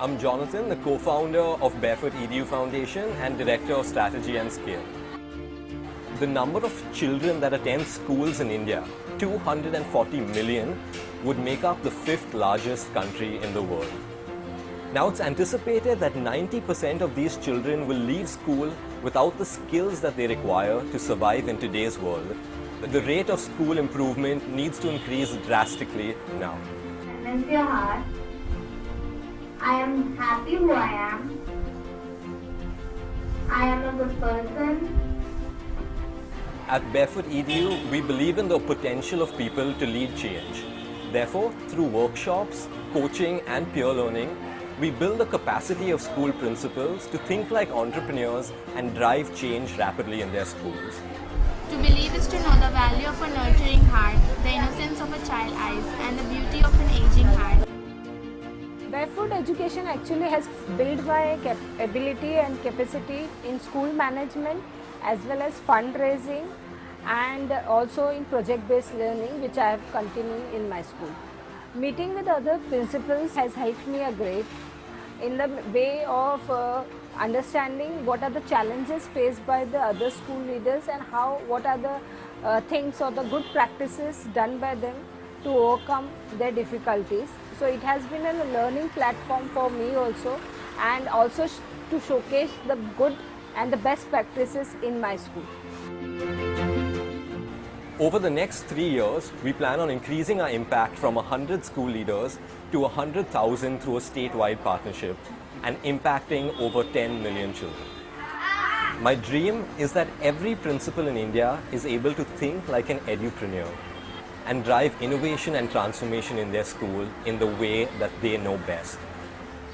I'm Jonathan, the co-founder of Barefoot Edu Foundation and Director of Strategy and Scale. The number of children that attend schools in India, 240 million, would make up the 5th largest country in the world. Now it's anticipated that 90% of these children will leave school without the skills that they require to survive in today's world. The rate of school improvement needs to increase drastically now. With your heart, I am happy who I am. I am a good person. At Barefoot Edu, we believe in the potential of people to lead change. Therefore, through workshops, coaching, and peer learning, we build the capacity of school principals to think like entrepreneurs and drive change rapidly in their schools. To believe is to know the value of a nurturing heart, the innocence of a child's eyes, and the beauty of an aging heart. Barefoot Education actually has built my ability and capacity in school management as well as fundraising and also in project-based learning, which I have continued in my school. Meeting with other principals has helped me a great in the way of understanding what are the challenges faced by the other school leaders and what are the things or the good practices done by them to overcome their difficulties. So it has been a learning platform for me also, and also to showcase the good and the best practices in my school. Over the next 3 years, we plan on increasing our impact from 100 school leaders to 100,000 through a statewide partnership and impacting over 10 million children. My dream is that every principal in India is able to think like an edupreneur and drive innovation and transformation in their school in the way that they know best.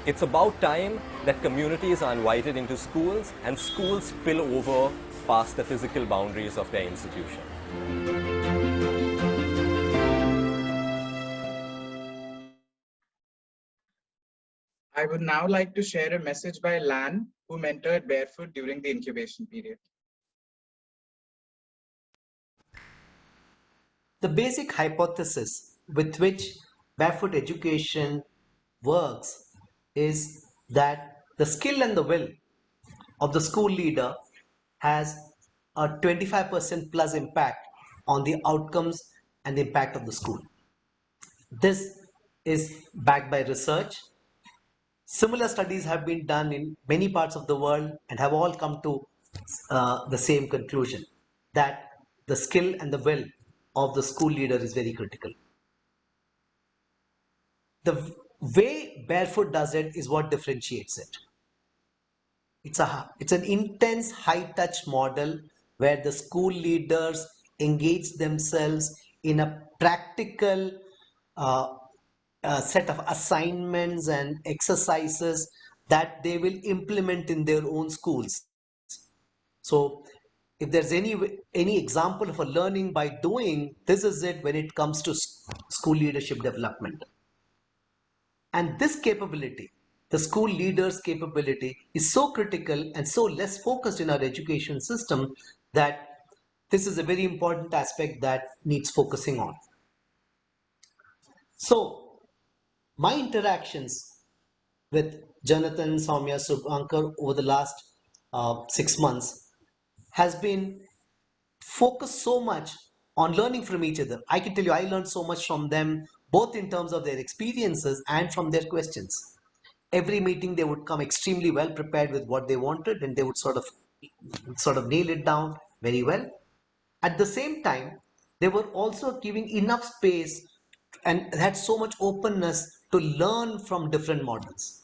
It's about time that communities are invited into schools and schools spill over past the physical boundaries of their institution. I would now like to share a message by Lan, who mentored Barefoot during the incubation period. The basic hypothesis with which Barefoot education works is that the skill and the will of the school leader has a 25% plus impact on the outcomes and the impact of the school. This is backed by research. Similar studies have been done in many parts of the world and have all come to the same conclusion, that the skill and the will of the school leader is very critical. The way Barefoot does it is what differentiates it. It's an intense high-touch model where the school leaders engage themselves in a practical set of assignments and exercises that they will implement in their own schools. So if there's any example of a learning by doing, this is it when it comes to school leadership development. And this capability, the school leader's capability, is so critical and so less focused in our education system that this is a very important aspect that needs focusing on. So my interactions with Jonathan, Soumya, Subhankar over the last 6 months has been focused so much on learning from each other. I can tell you I learned so much from them, both in terms of their experiences and from their questions. Every meeting they would come extremely well prepared with what they wanted, and they would sort of nail it down very well. At the same time, they were also giving enough space and had so much openness to learn from different models.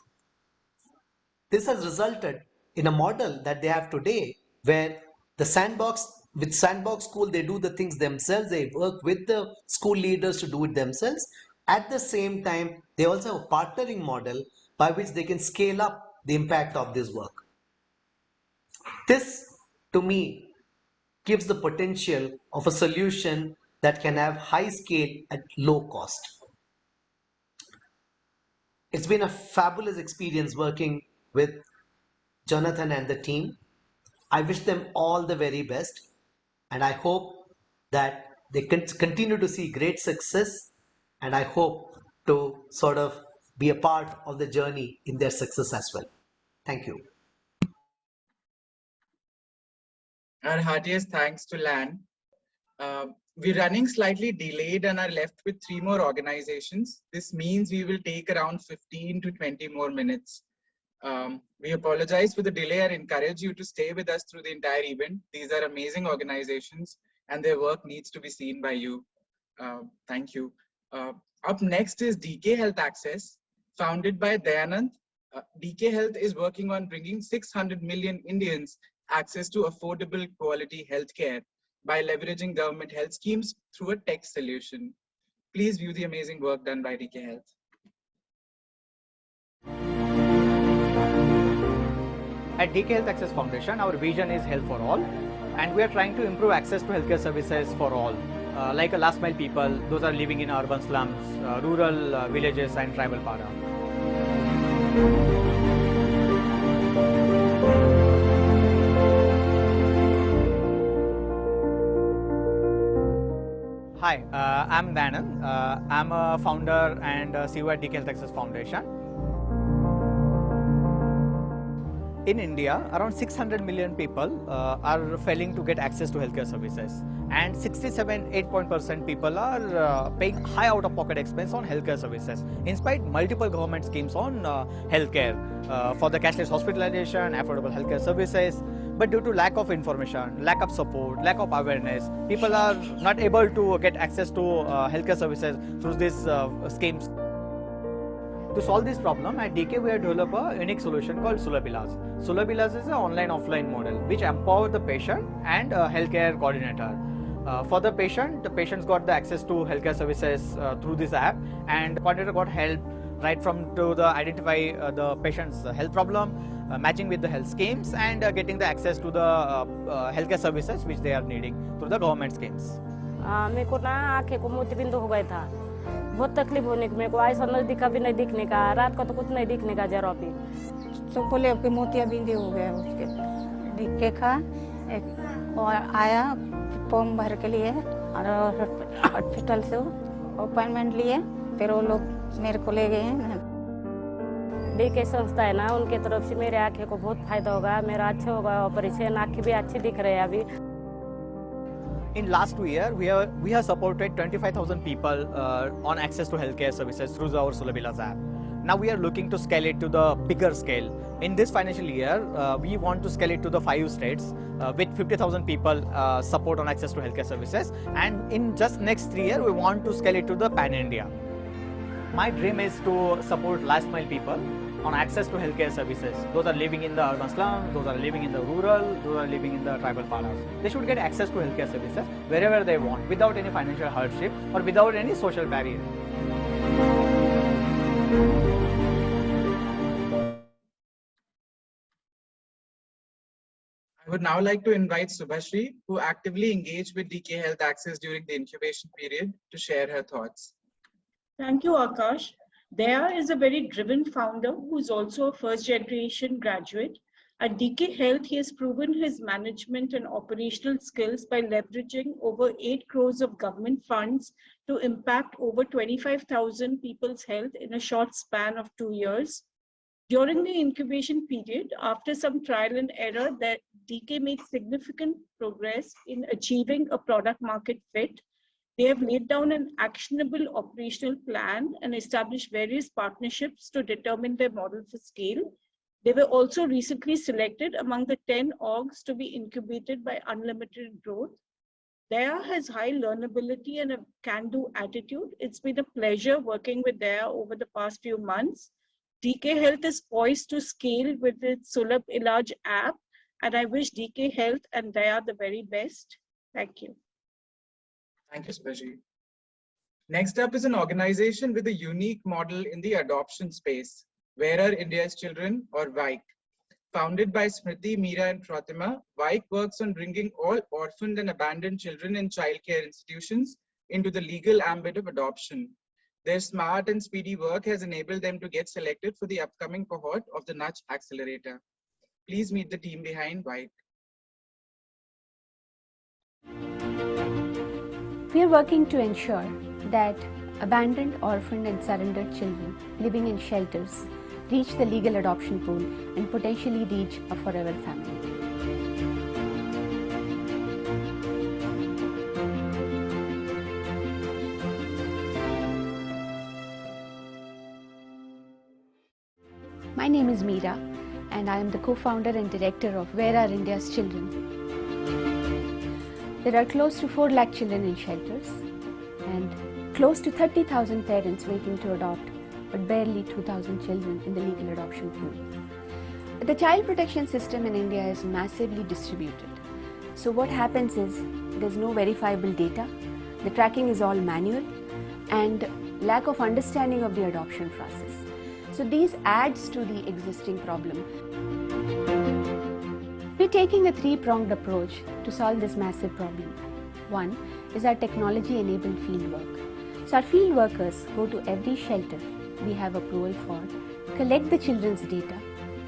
This has resulted in a model that they have today where with Sandbox School, they do the things themselves. They work with the school leaders to do it themselves. At the same time, they also have a partnering model by which they can scale up the impact of this work. This, to me, gives the potential of a solution that can have high scale at low cost. It's been a fabulous experience working with Jonathan and the team. I wish them all the very best, and I hope that they continue to see great success, and I hope to sort of be a part of the journey in their success as well. Thank you. Our heartiest thanks to LAN. We're running slightly delayed and are left with 3 more organizations. This means we will take around 15 to 20 more minutes. We apologize for the delay and encourage you to stay with us through the entire event. These are amazing organizations and their work needs to be seen by you. Thank you. Up next is DK Health Access, founded by Dayanand. DK Health is working on bringing 600 million Indians access to affordable quality healthcare by leveraging government health schemes through a tech solution. Please view the amazing work done by DK Health. At DK Health Access Foundation, our vision is health for all, and we are trying to improve access to healthcare services for all, like last mile people, those are living in urban slums, rural villages and tribal para. Hi, I'm Dayanand. I'm a founder and CEO at DK Health Access Foundation. In India, around 600 million people are failing to get access to healthcare services, and 67-8% people are paying high out-of-pocket expense on healthcare services, in spite multiple government schemes on healthcare for the cashless hospitalization, affordable healthcare services. But due to lack of information, lack of support, lack of awareness, people are not able to get access to healthcare services through these schemes. To solve this problem, at DK we have developed a unique solution called Sulabh-Ilaj. Sulabh-Ilaj is an online-offline model which empowers the patient and a healthcare coordinator. For the patients got the access to healthcare services through this app, and the coordinator got help right from to the identify the patient's health problem, matching with the health schemes, and getting the access to the healthcare services which they are needing through the government schemes. मेरे को ना आँखें को मोतियाबिंद हो गया था, बहुत तकलीफ होने की, मेरे को ऐसा नजदीक भी नहीं दिखने का, रात को तो कुछ नहीं दिखने का जरा भी, सब बोले आपके मोतियाबिंद हो गया, उसके दिख के खा और आया फॉर्म भर के लिए और हॉस्पिटल से अपॉइंटमेंट लिए, फिर वो लोग मेरे को ले गए हैं। डीके संस्था है ना, उनके तरफ से मेरे आँखें को बहुत फायदा होगा, मेरा अच्छा होगा ऑपरेशन, आँखें भी अच्छी दिख रही है अभी। In last 2 years, we have supported 25,000 people on access to healthcare services through our Sulabilas app. Now we are looking to scale it to the bigger scale. In this financial year, we want to scale it to the 5 states with 50,000 people support on access to healthcare services. And in just next 3 years, we want to scale it to the pan-India. My dream is to support last mile people on access to healthcare services. Those are living in the urban slums, those are living in the rural, those are living in the tribal paras. They should get access to healthcare services wherever they want without any financial hardship or without any social barrier. I would now like to invite Subhashri, who actively engaged with DK Health Access during the incubation period, to share her thoughts. Thank you, Akash. Daya is a very driven founder who is also a first-generation graduate. At DK Health, he has proven his management and operational skills by leveraging over 8 crores of government funds to impact over 25,000 people's health in a short span of 2 years. During the incubation period, after some trial and error, that DK made significant progress in achieving a product market fit. They have laid down an actionable operational plan and established various partnerships to determine their model for scale. They were also recently selected among the 10 orgs to be incubated by Unlimited Growth. Daya has high learnability and a can-do attitude. It's been a pleasure working with Daya over the past few months. DK Health is poised to scale with its Sulabh Ilaj app, and I wish DK Health and Daya the very best. Thank you. Thank you, Subhashri. Next up is an organization with a unique model in the adoption space, Where Are India's Children, or WAIC. Founded by Smriti, Meera and Pratima, WAIC works on bringing all orphaned and abandoned children in childcare institutions into the legal ambit of adoption. Their smart and speedy work has enabled them to get selected for the upcoming cohort of the Nudge Accelerator. Please meet the team behind WAIC. We are working to ensure that abandoned, orphaned and surrendered children living in shelters reach the legal adoption pool and potentially reach a forever family. My name is Meera and I am the co-founder and director of Where Are India's Children. There are close to 4 lakh children in shelters and close to 30,000 parents waiting to adopt, but barely 2,000 children in the legal adoption pool. The child protection system in India is massively distributed. So what happens is there's no verifiable data, the tracking is all manual, and lack of understanding of the adoption process. So these adds to the existing problem. We're taking a 3-pronged approach to solve this massive problem. One is our technology-enabled fieldwork. So our field workers go to every shelter we have approval for, collect the children's data,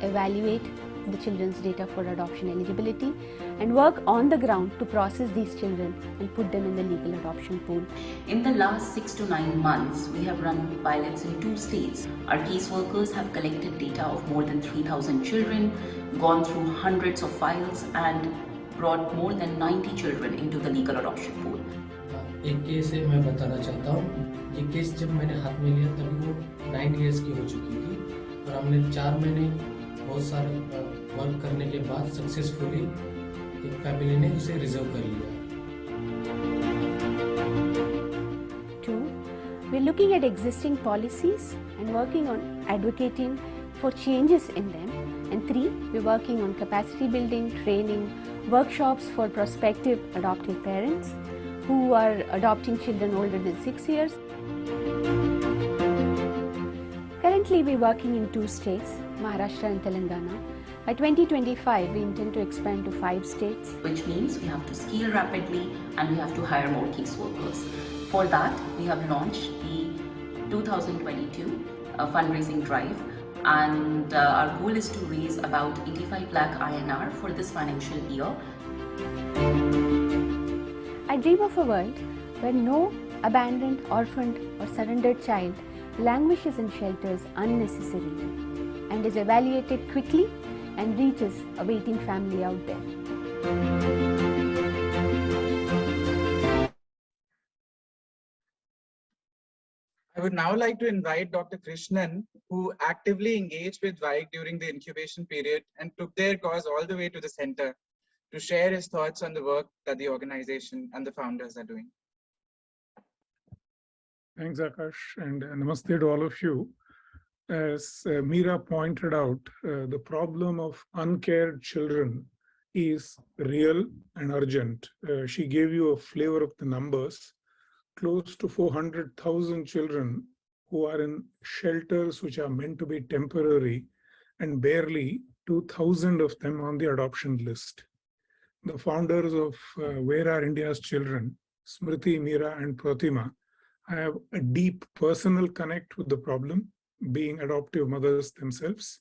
evaluate the children's data for adoption eligibility, and work on the ground to process these children and put them in the legal adoption pool. In the last 6 to 9 months, we have run pilots in 2 states. Our caseworkers have collected data of more than 3,000 children, gone through hundreds of files, and brought more than 90 children into the legal adoption pool. एक case है, मैं बताना चाहता हूँ। ये case जब मैंने हाथ में लिया तभी वो 9 इयर्स की हो चुकी थी और हमने 4 महीने बहुत सारे वर्क करने के बाद सक्सेसफुली एक फैमिली ने उसे रिजर्व कर लिया। 2. We're looking at existing policies and working on advocating for changes in them. And 3. We're working on capacity building, training, workshops for prospective adoptive parents who are adopting children older than 6 years. Currently, we're working in 2 states, Maharashtra and Telangana. By 2025, we intend to expand to 5 states. Which means we have to scale rapidly and we have to hire more caseworkers. For that, we have launched the 2022 fundraising drive, and our goal is to raise about 85 lakh INR for this financial year. I dream of a world where no abandoned, orphaned or surrendered child languishes in shelters unnecessarily and is evaluated quickly and reaches a waiting family out there. I would now like to invite Dr. Krishnan, who actively engaged with WAIC during the incubation period and took their cause all the way to the center, to share his thoughts on the work that the organization and the founders are doing. Thanks, Akash, and namaste to all of you. As Meera pointed out, the problem of uncared children is real and urgent. She gave you a flavor of the numbers. Close to 400,000 children who are in shelters which are meant to be temporary, and barely 2,000 of them on the adoption list. The founders of Where Are India's Children, Smriti, Meera, and Pratima, have a deep personal connect with the problem, being adoptive mothers themselves.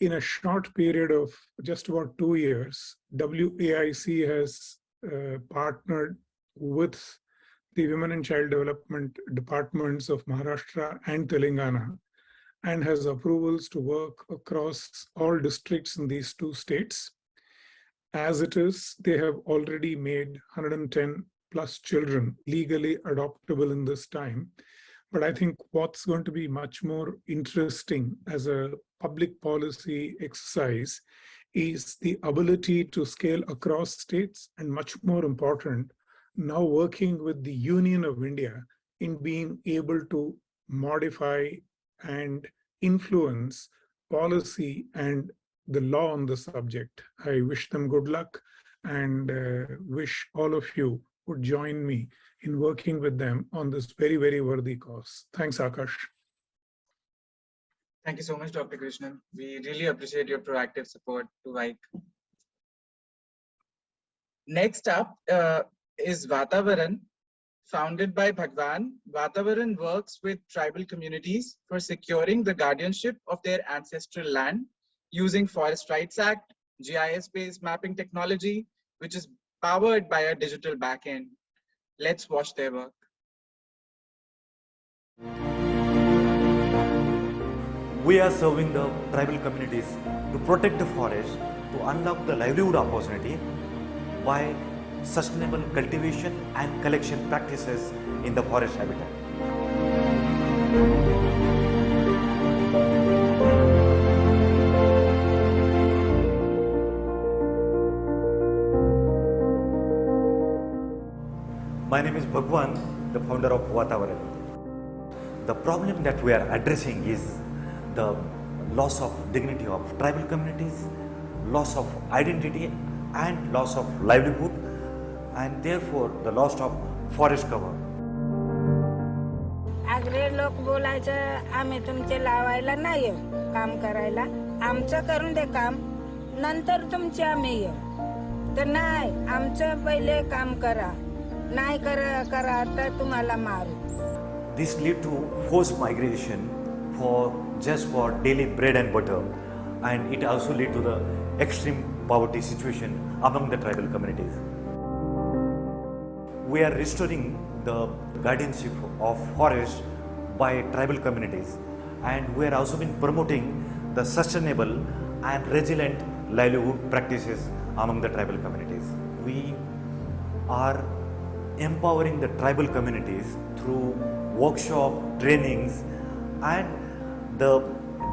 In a short period of just about 2 years, WAIC has partnered with the Women and Child Development Departments of Maharashtra and Telangana, and has approvals to work across all districts in these 2 states. As it is, they have already made 110 plus children legally adoptable in this time. But I think what's going to be much more interesting as a public policy exercise is the ability to scale across states, and much more important, now working with the Union of India in being able to modify and influence policy and the law on the subject. I wish them good luck, and wish all of you would join me in working with them on this very, very worthy cause. Thanks, Akash. Thank you so much, Dr. Krishnan. We really appreciate your proactive support to WAIC. Next up is Waatavaran, founded by Bhagwan. Waatavaran works with tribal communities for securing the guardianship of their ancestral land using Forest Rights Act, GIS-based mapping technology, which is powered by a digital backend. Let's watch their work. We are serving the tribal communities to protect the forest, to unlock the livelihood opportunity by sustainable cultivation and collection practices in the forest habitat. My name is Bhagwan, the founder of Waatavaran. The problem that we are addressing is the loss of dignity of tribal communities, loss of identity and loss of livelihood, and therefore the loss of forest cover. आगरे लोक बोलायचं आम्ही तुमचे लावायला नाही येऊ काम करायला आमचं करून दे काम नंतर तुमचे आम्ही येऊ तर नाही आमचं पहिले काम करा नाही करा तर तुम्हाला मारू. This lead to forced migration for daily bread and butter, and it also lead to the extreme poverty situation among the tribal communities. We are restoring the guardianship of forests by tribal communities, and we are also been promoting the sustainable and resilient livelihood practices among the tribal communities. We are empowering the tribal communities through workshop, trainings, and the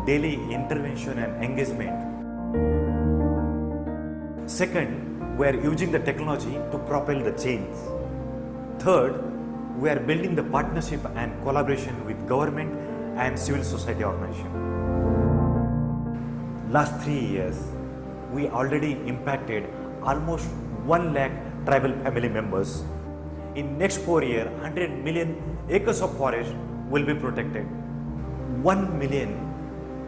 daily intervention and engagement. Second, we are using the technology to propel the change. Third, we are building the partnership and collaboration with government and civil society organization. Last 3 years, we already impacted almost 1 lakh tribal family members. In next 4 years, 100 million acres of forest will be protected. 1 million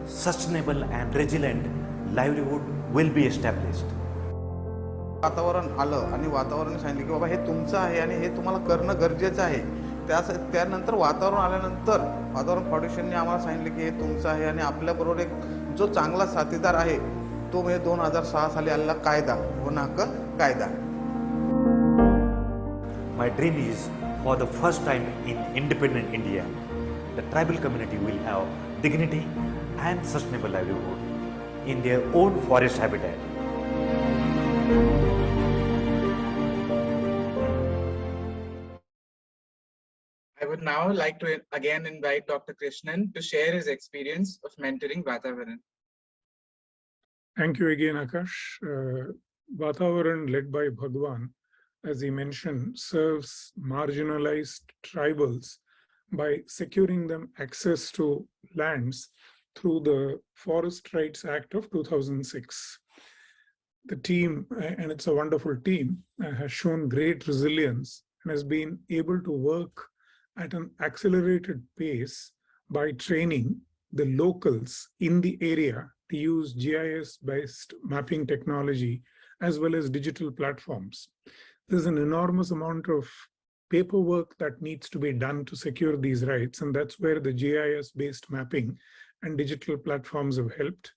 sustainable and resilient livelihood will be established. वातावरण आलं आणि वातावरणाने सांगितलं की बाबा हे तुमचं आहे आणि हे तुम्हाला करणं गरजेचं आहे. त्यानंतर वातावरण आल्यानंतर वातावरण फाउंडेशनने आम्हाला सांगितलं की हे तुमचं आहे आणि आपल्याबरोबर एक जो चांगला साथीदार आहे तो म्हणजे 2006 साली आलेला कायदा वन हक्क कायदा. My dream is for the first time in independent India, the tribal community will have dignity and sustainable livelihood in their own forest habitat. I would now like to again invite Dr. Krishnan to share his experience of mentoring Waatavaran. Thank you again, Akash. Waatavaran, led by Bhagwan, as he mentioned, serves marginalized tribals by securing them access to lands through the Forest Rights Act of 2006. The team, and it's a wonderful team, has shown great resilience and has been able to work at an accelerated pace by training the locals in the area to use GIS-based mapping technology as well as digital platforms. There's an enormous amount of paperwork that needs to be done to secure these rights, and that's where the GIS-based mapping and digital platforms have helped.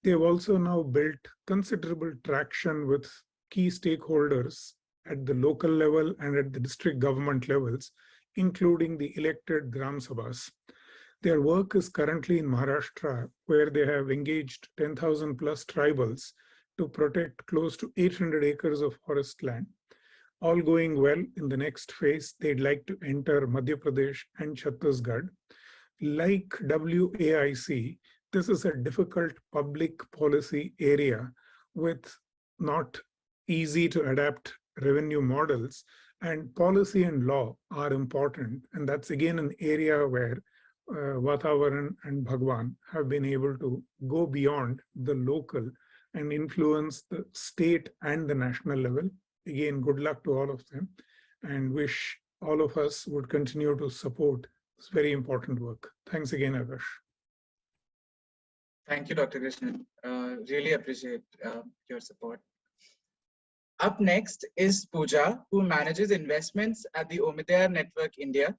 They have also now built considerable traction with key stakeholders at the local level and at the district government levels, including the elected Gram Sabhas. Their work is currently in Maharashtra, where they have engaged 10,000 plus tribals to protect close to 800 acres of forest land. All going well, in the next phase, they'd like to enter Madhya Pradesh and Chhattisgarh. Like WAIC, this is a difficult public policy area with not easy to adapt revenue models, and policy and law are important. And that's again an area where Waatavaran and Bhagwan have been able to go beyond the local and influence the state and the national level. Again, good luck to all of them, and wish all of us would continue to support this very important work. Thanks again, Akash. Thank you, Dr. Krishnan. Really appreciate your support. Up next is Pooja, who manages investments at the Omidyar Network India.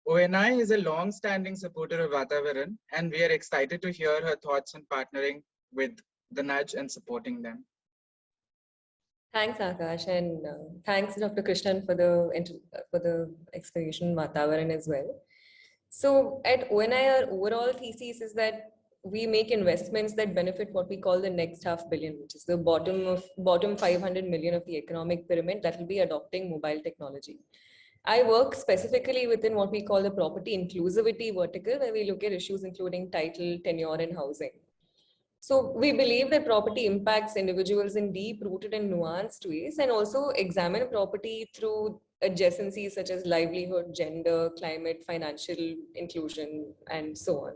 ONI is a long-standing supporter of Waatavaran, and we are excited to hear her thoughts on partnering with the Nudge and supporting them. Thanks, Akash, and thanks, Dr. Krishnan, for the explanation on Waatavaran as well. So at ONI, our overall thesis is that we make investments that benefit what we call the next $500 million, which is the bottom 500 million of the economic pyramid that will be adopting mobile technology. I work specifically within what we call the property inclusivity vertical, where we look at issues including title, tenure, and housing. So we believe that property impacts individuals in deep-rooted and nuanced ways, and also examine property through adjacencies such as livelihood, gender, climate, financial inclusion, and so on.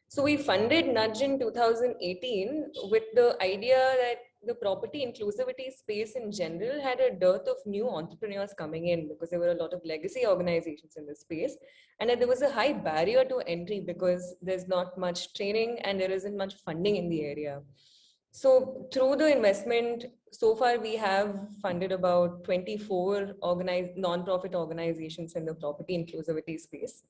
So we funded Nudge in 2018 with the idea that the property inclusivity space in general had a dearth of new entrepreneurs coming in because there were a lot of legacy organizations in this space, and that there was a high barrier to entry because there's not much training and there isn't much funding in the area. So through the investment, so far we have funded about 24 non-profit organizations in the property inclusivity space.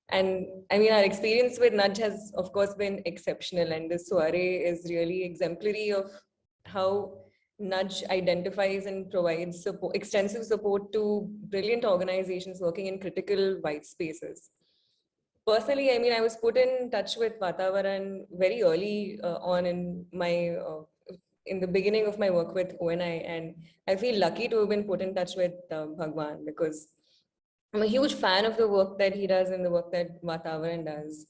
And I mean, our experience with Nudge has, of course, been exceptional. And this Soirée is really exemplary of how Nudge identifies and provides support, extensive support to brilliant organizations working in critical white spaces. Personally, I mean, I was put in touch with Waatavaran very early on in my in the beginning of my work with ONI, and I feel lucky to have been put in touch with Bhagwan, because I'm a huge fan of the work that he does and the work that Waatavaran does.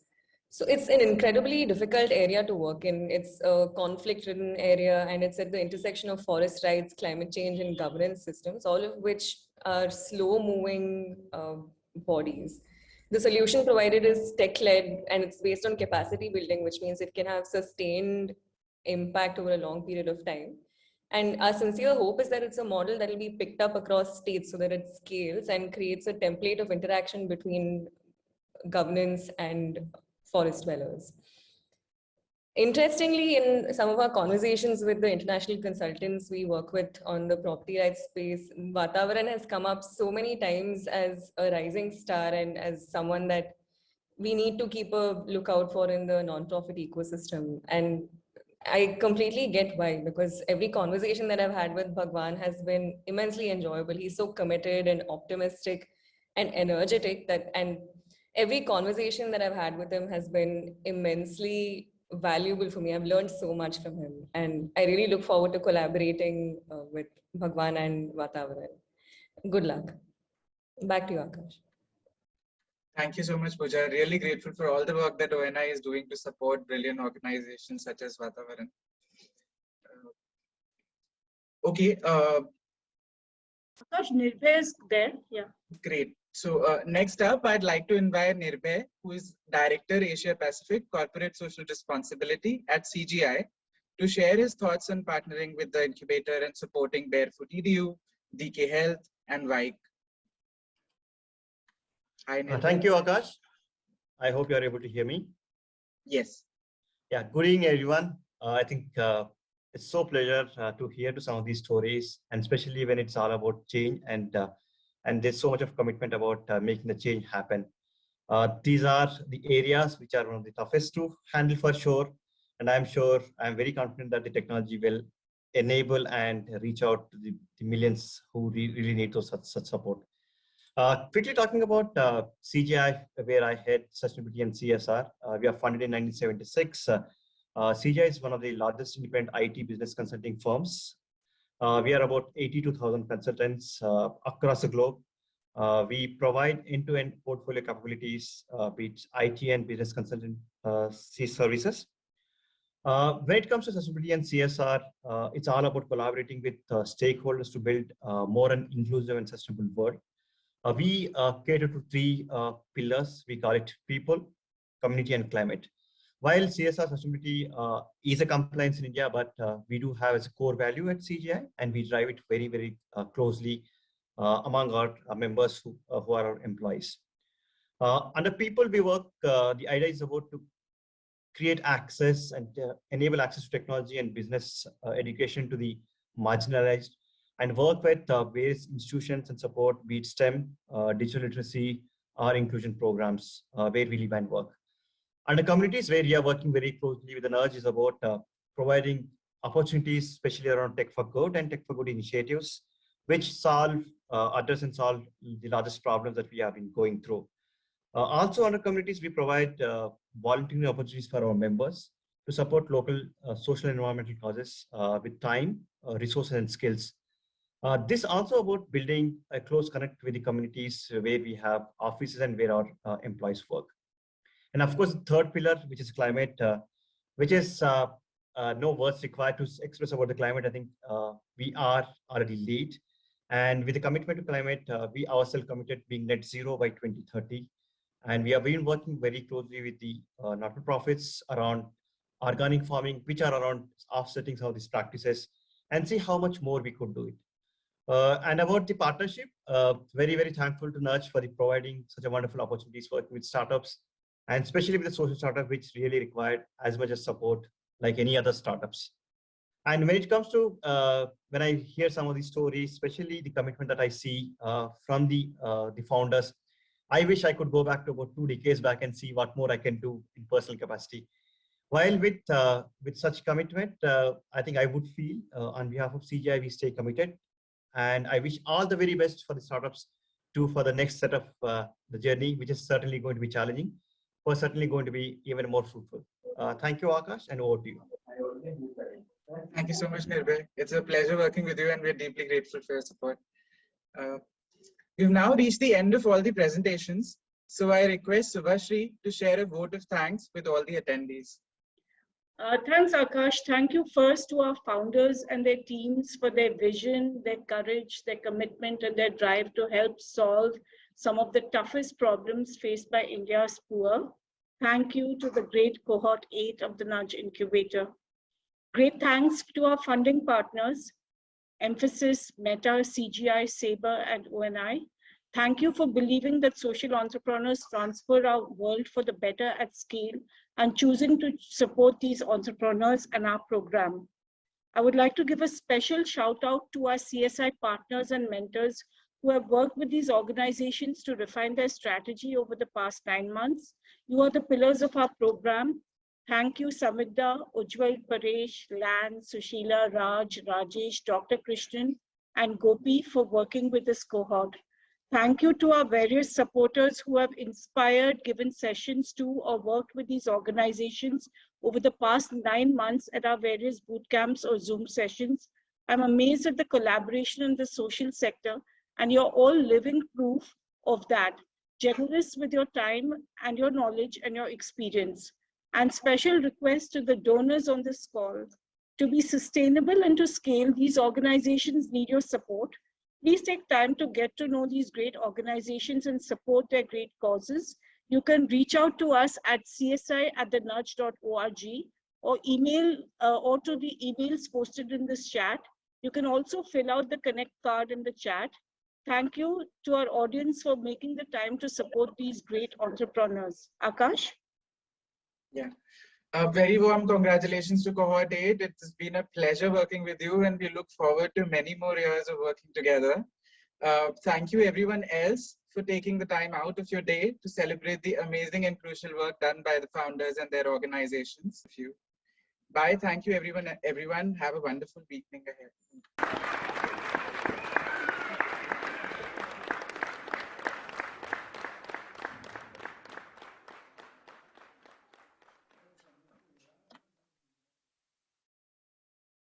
So it's an incredibly difficult area to work in. It's a conflict-ridden area, and it's at the intersection of forest rights, climate change, and governance systems, all of which are slow-moving bodies. The solution provided is tech-led, and it's based on capacity building, which means it can have sustained impact over a long period of time. And our sincere hope is that it's a model that will be picked up across states so that it scales and creates a template of interaction between governance and forest dwellers. Interestingly, in some of our conversations with the international consultants we work with on the property rights space, Waatavaran has come up so many times as a rising star and as someone that we need to keep a lookout for in the nonprofit ecosystem. And I completely get why, because every conversation that I've had with Bhagwan has been immensely enjoyable. He's so committed and optimistic, and energetic and every conversation that I've had with him has been immensely valuable for me. I've learned so much from him, and I really look forward to collaborating with Bhagwan and Waatavaran. Good luck. Back to you, Akash. Thank you so much, Pooja. Really grateful for all the work that ONI is doing to support brilliant organizations such as Waatavaran. Okay. Akash, Nirbhay is there. Yeah. Great. So next up, I'd like to invite Nirbhay, who is Director Asia Pacific Corporate Social Responsibility at CGI, to share his thoughts on partnering with the Incubator and supporting Barefoot Edu, DK Health, and WAIC. Hi, Nirbhay. Thank you, Akash. I hope you are able to hear me. Yes. Yeah, good evening, everyone. I think it's so pleasure to hear to some of these stories, and especially when it's all about change and there's so much of commitment about making the change happen. These are the areas which are one of the toughest to handle for sure. And I'm very confident that the technology will enable and reach out to the millions who really need such support. Quickly talking about CGI, where I head sustainability and CSR. We are funded in 1976. CGI is one of the largest independent IT business consulting firms. We are about 82,000 consultants across the globe. We provide end-to-end portfolio capabilities, be it IT and business consultant services. When it comes to sustainability and CSR, it's all about collaborating with stakeholders to build more an inclusive and sustainable world. We cater to three pillars. We call it people, community, and climate. While CSR sustainability is a compliance in India, but we do have as a core value at CGI, and we drive it very, very closely among our members who are our employees. Under people, we work, the idea is about to create access and enable access to technology and business education to the marginalized, and work with various institutions and support, be it STEM, digital literacy, or inclusion programs, where we live and work. Under communities, where we are working very closely with an urge is about providing opportunities, especially around Tech for Good and Tech for Good initiatives, which address and solve the largest problems that we have been going through. Also under communities, we provide volunteering opportunities for our members to support local social and environmental causes with time, resources, and skills. This also about building a close connect with the communities where we have offices and where our employees work. And of course, the third pillar, which is climate, which is no words required to express about the climate. I think we are already late. And with the commitment to climate, we ourselves committed being net zero by 2030. And we have been working very closely with the not-for-profits around organic farming, which are around offsetting some of these practices, and see how much more we could do it. And about the partnership, very, very thankful to Nudge for providing such a wonderful opportunities working with startups, and especially with the social startup, which really required as much as support like any other startups. And when it comes to, when I hear some of these stories, especially the commitment that I see from the founders, I wish I could go back to about 2 decades back and see what more I can do in personal capacity. While with such commitment, I think I would feel on behalf of CGI, we stay committed. And I wish all the very best for the startups for the next set of the journey, which is certainly going to be challenging, but certainly going to be even more fruitful. Thank you, Akash, and over to you. Thank you so much, Nirbhay. It's a pleasure working with you, and we're deeply grateful for your support. We've now reached the end of all the presentations, so I request Subhashri to share a vote of thanks with all the attendees. Thanks, Akash. Thank you first to our founders and their teams for their vision, their courage, their commitment, and their drive to help solve some of the toughest problems faced by India's poor. Thank you to the great Cohort 8 of the Nudge Incubator. Great thanks to our funding partners, Mphasis, Meta, CGI, Sabre, and ONI. Thank you for believing that social entrepreneurs transfer our world for the better at scale and choosing to support these entrepreneurs and our program. I would like to give a special shout out to our CSI partners and mentors who have worked with these organizations to refine their strategy over the past 9 months. You are the pillars of our program. Thank you, Samidha, Ujjwal, Paresh, Lan, Sushila, Raj, Rajesh, Dr. Krishnan, and Gopi for working with this cohort. Thank you to our various supporters who have inspired, given sessions to, or worked with these organizations over the past 9 months at our various boot camps or Zoom sessions. I'm amazed at the collaboration in the social sector, and you're all living proof of that. Generous with your time and your knowledge and your experience. And special request to the donors on this call. To be sustainable and to scale, these organizations need your support. Please take time to get to know these great organizations and support their great causes. You can reach out to us at csi@thenudge.org or email or to the emails posted in this chat. You can also fill out the Connect card in the chat. Thank you to our audience for making the time to support these great entrepreneurs. Akash? Yeah. A very warm congratulations to Cohort 8. It's been a pleasure working with you, and we look forward to many more years of working together. Thank you everyone else for taking the time out of your day to celebrate the amazing and crucial work done by the founders and their organizations. Bye. Thank you everyone. Have a wonderful evening ahead.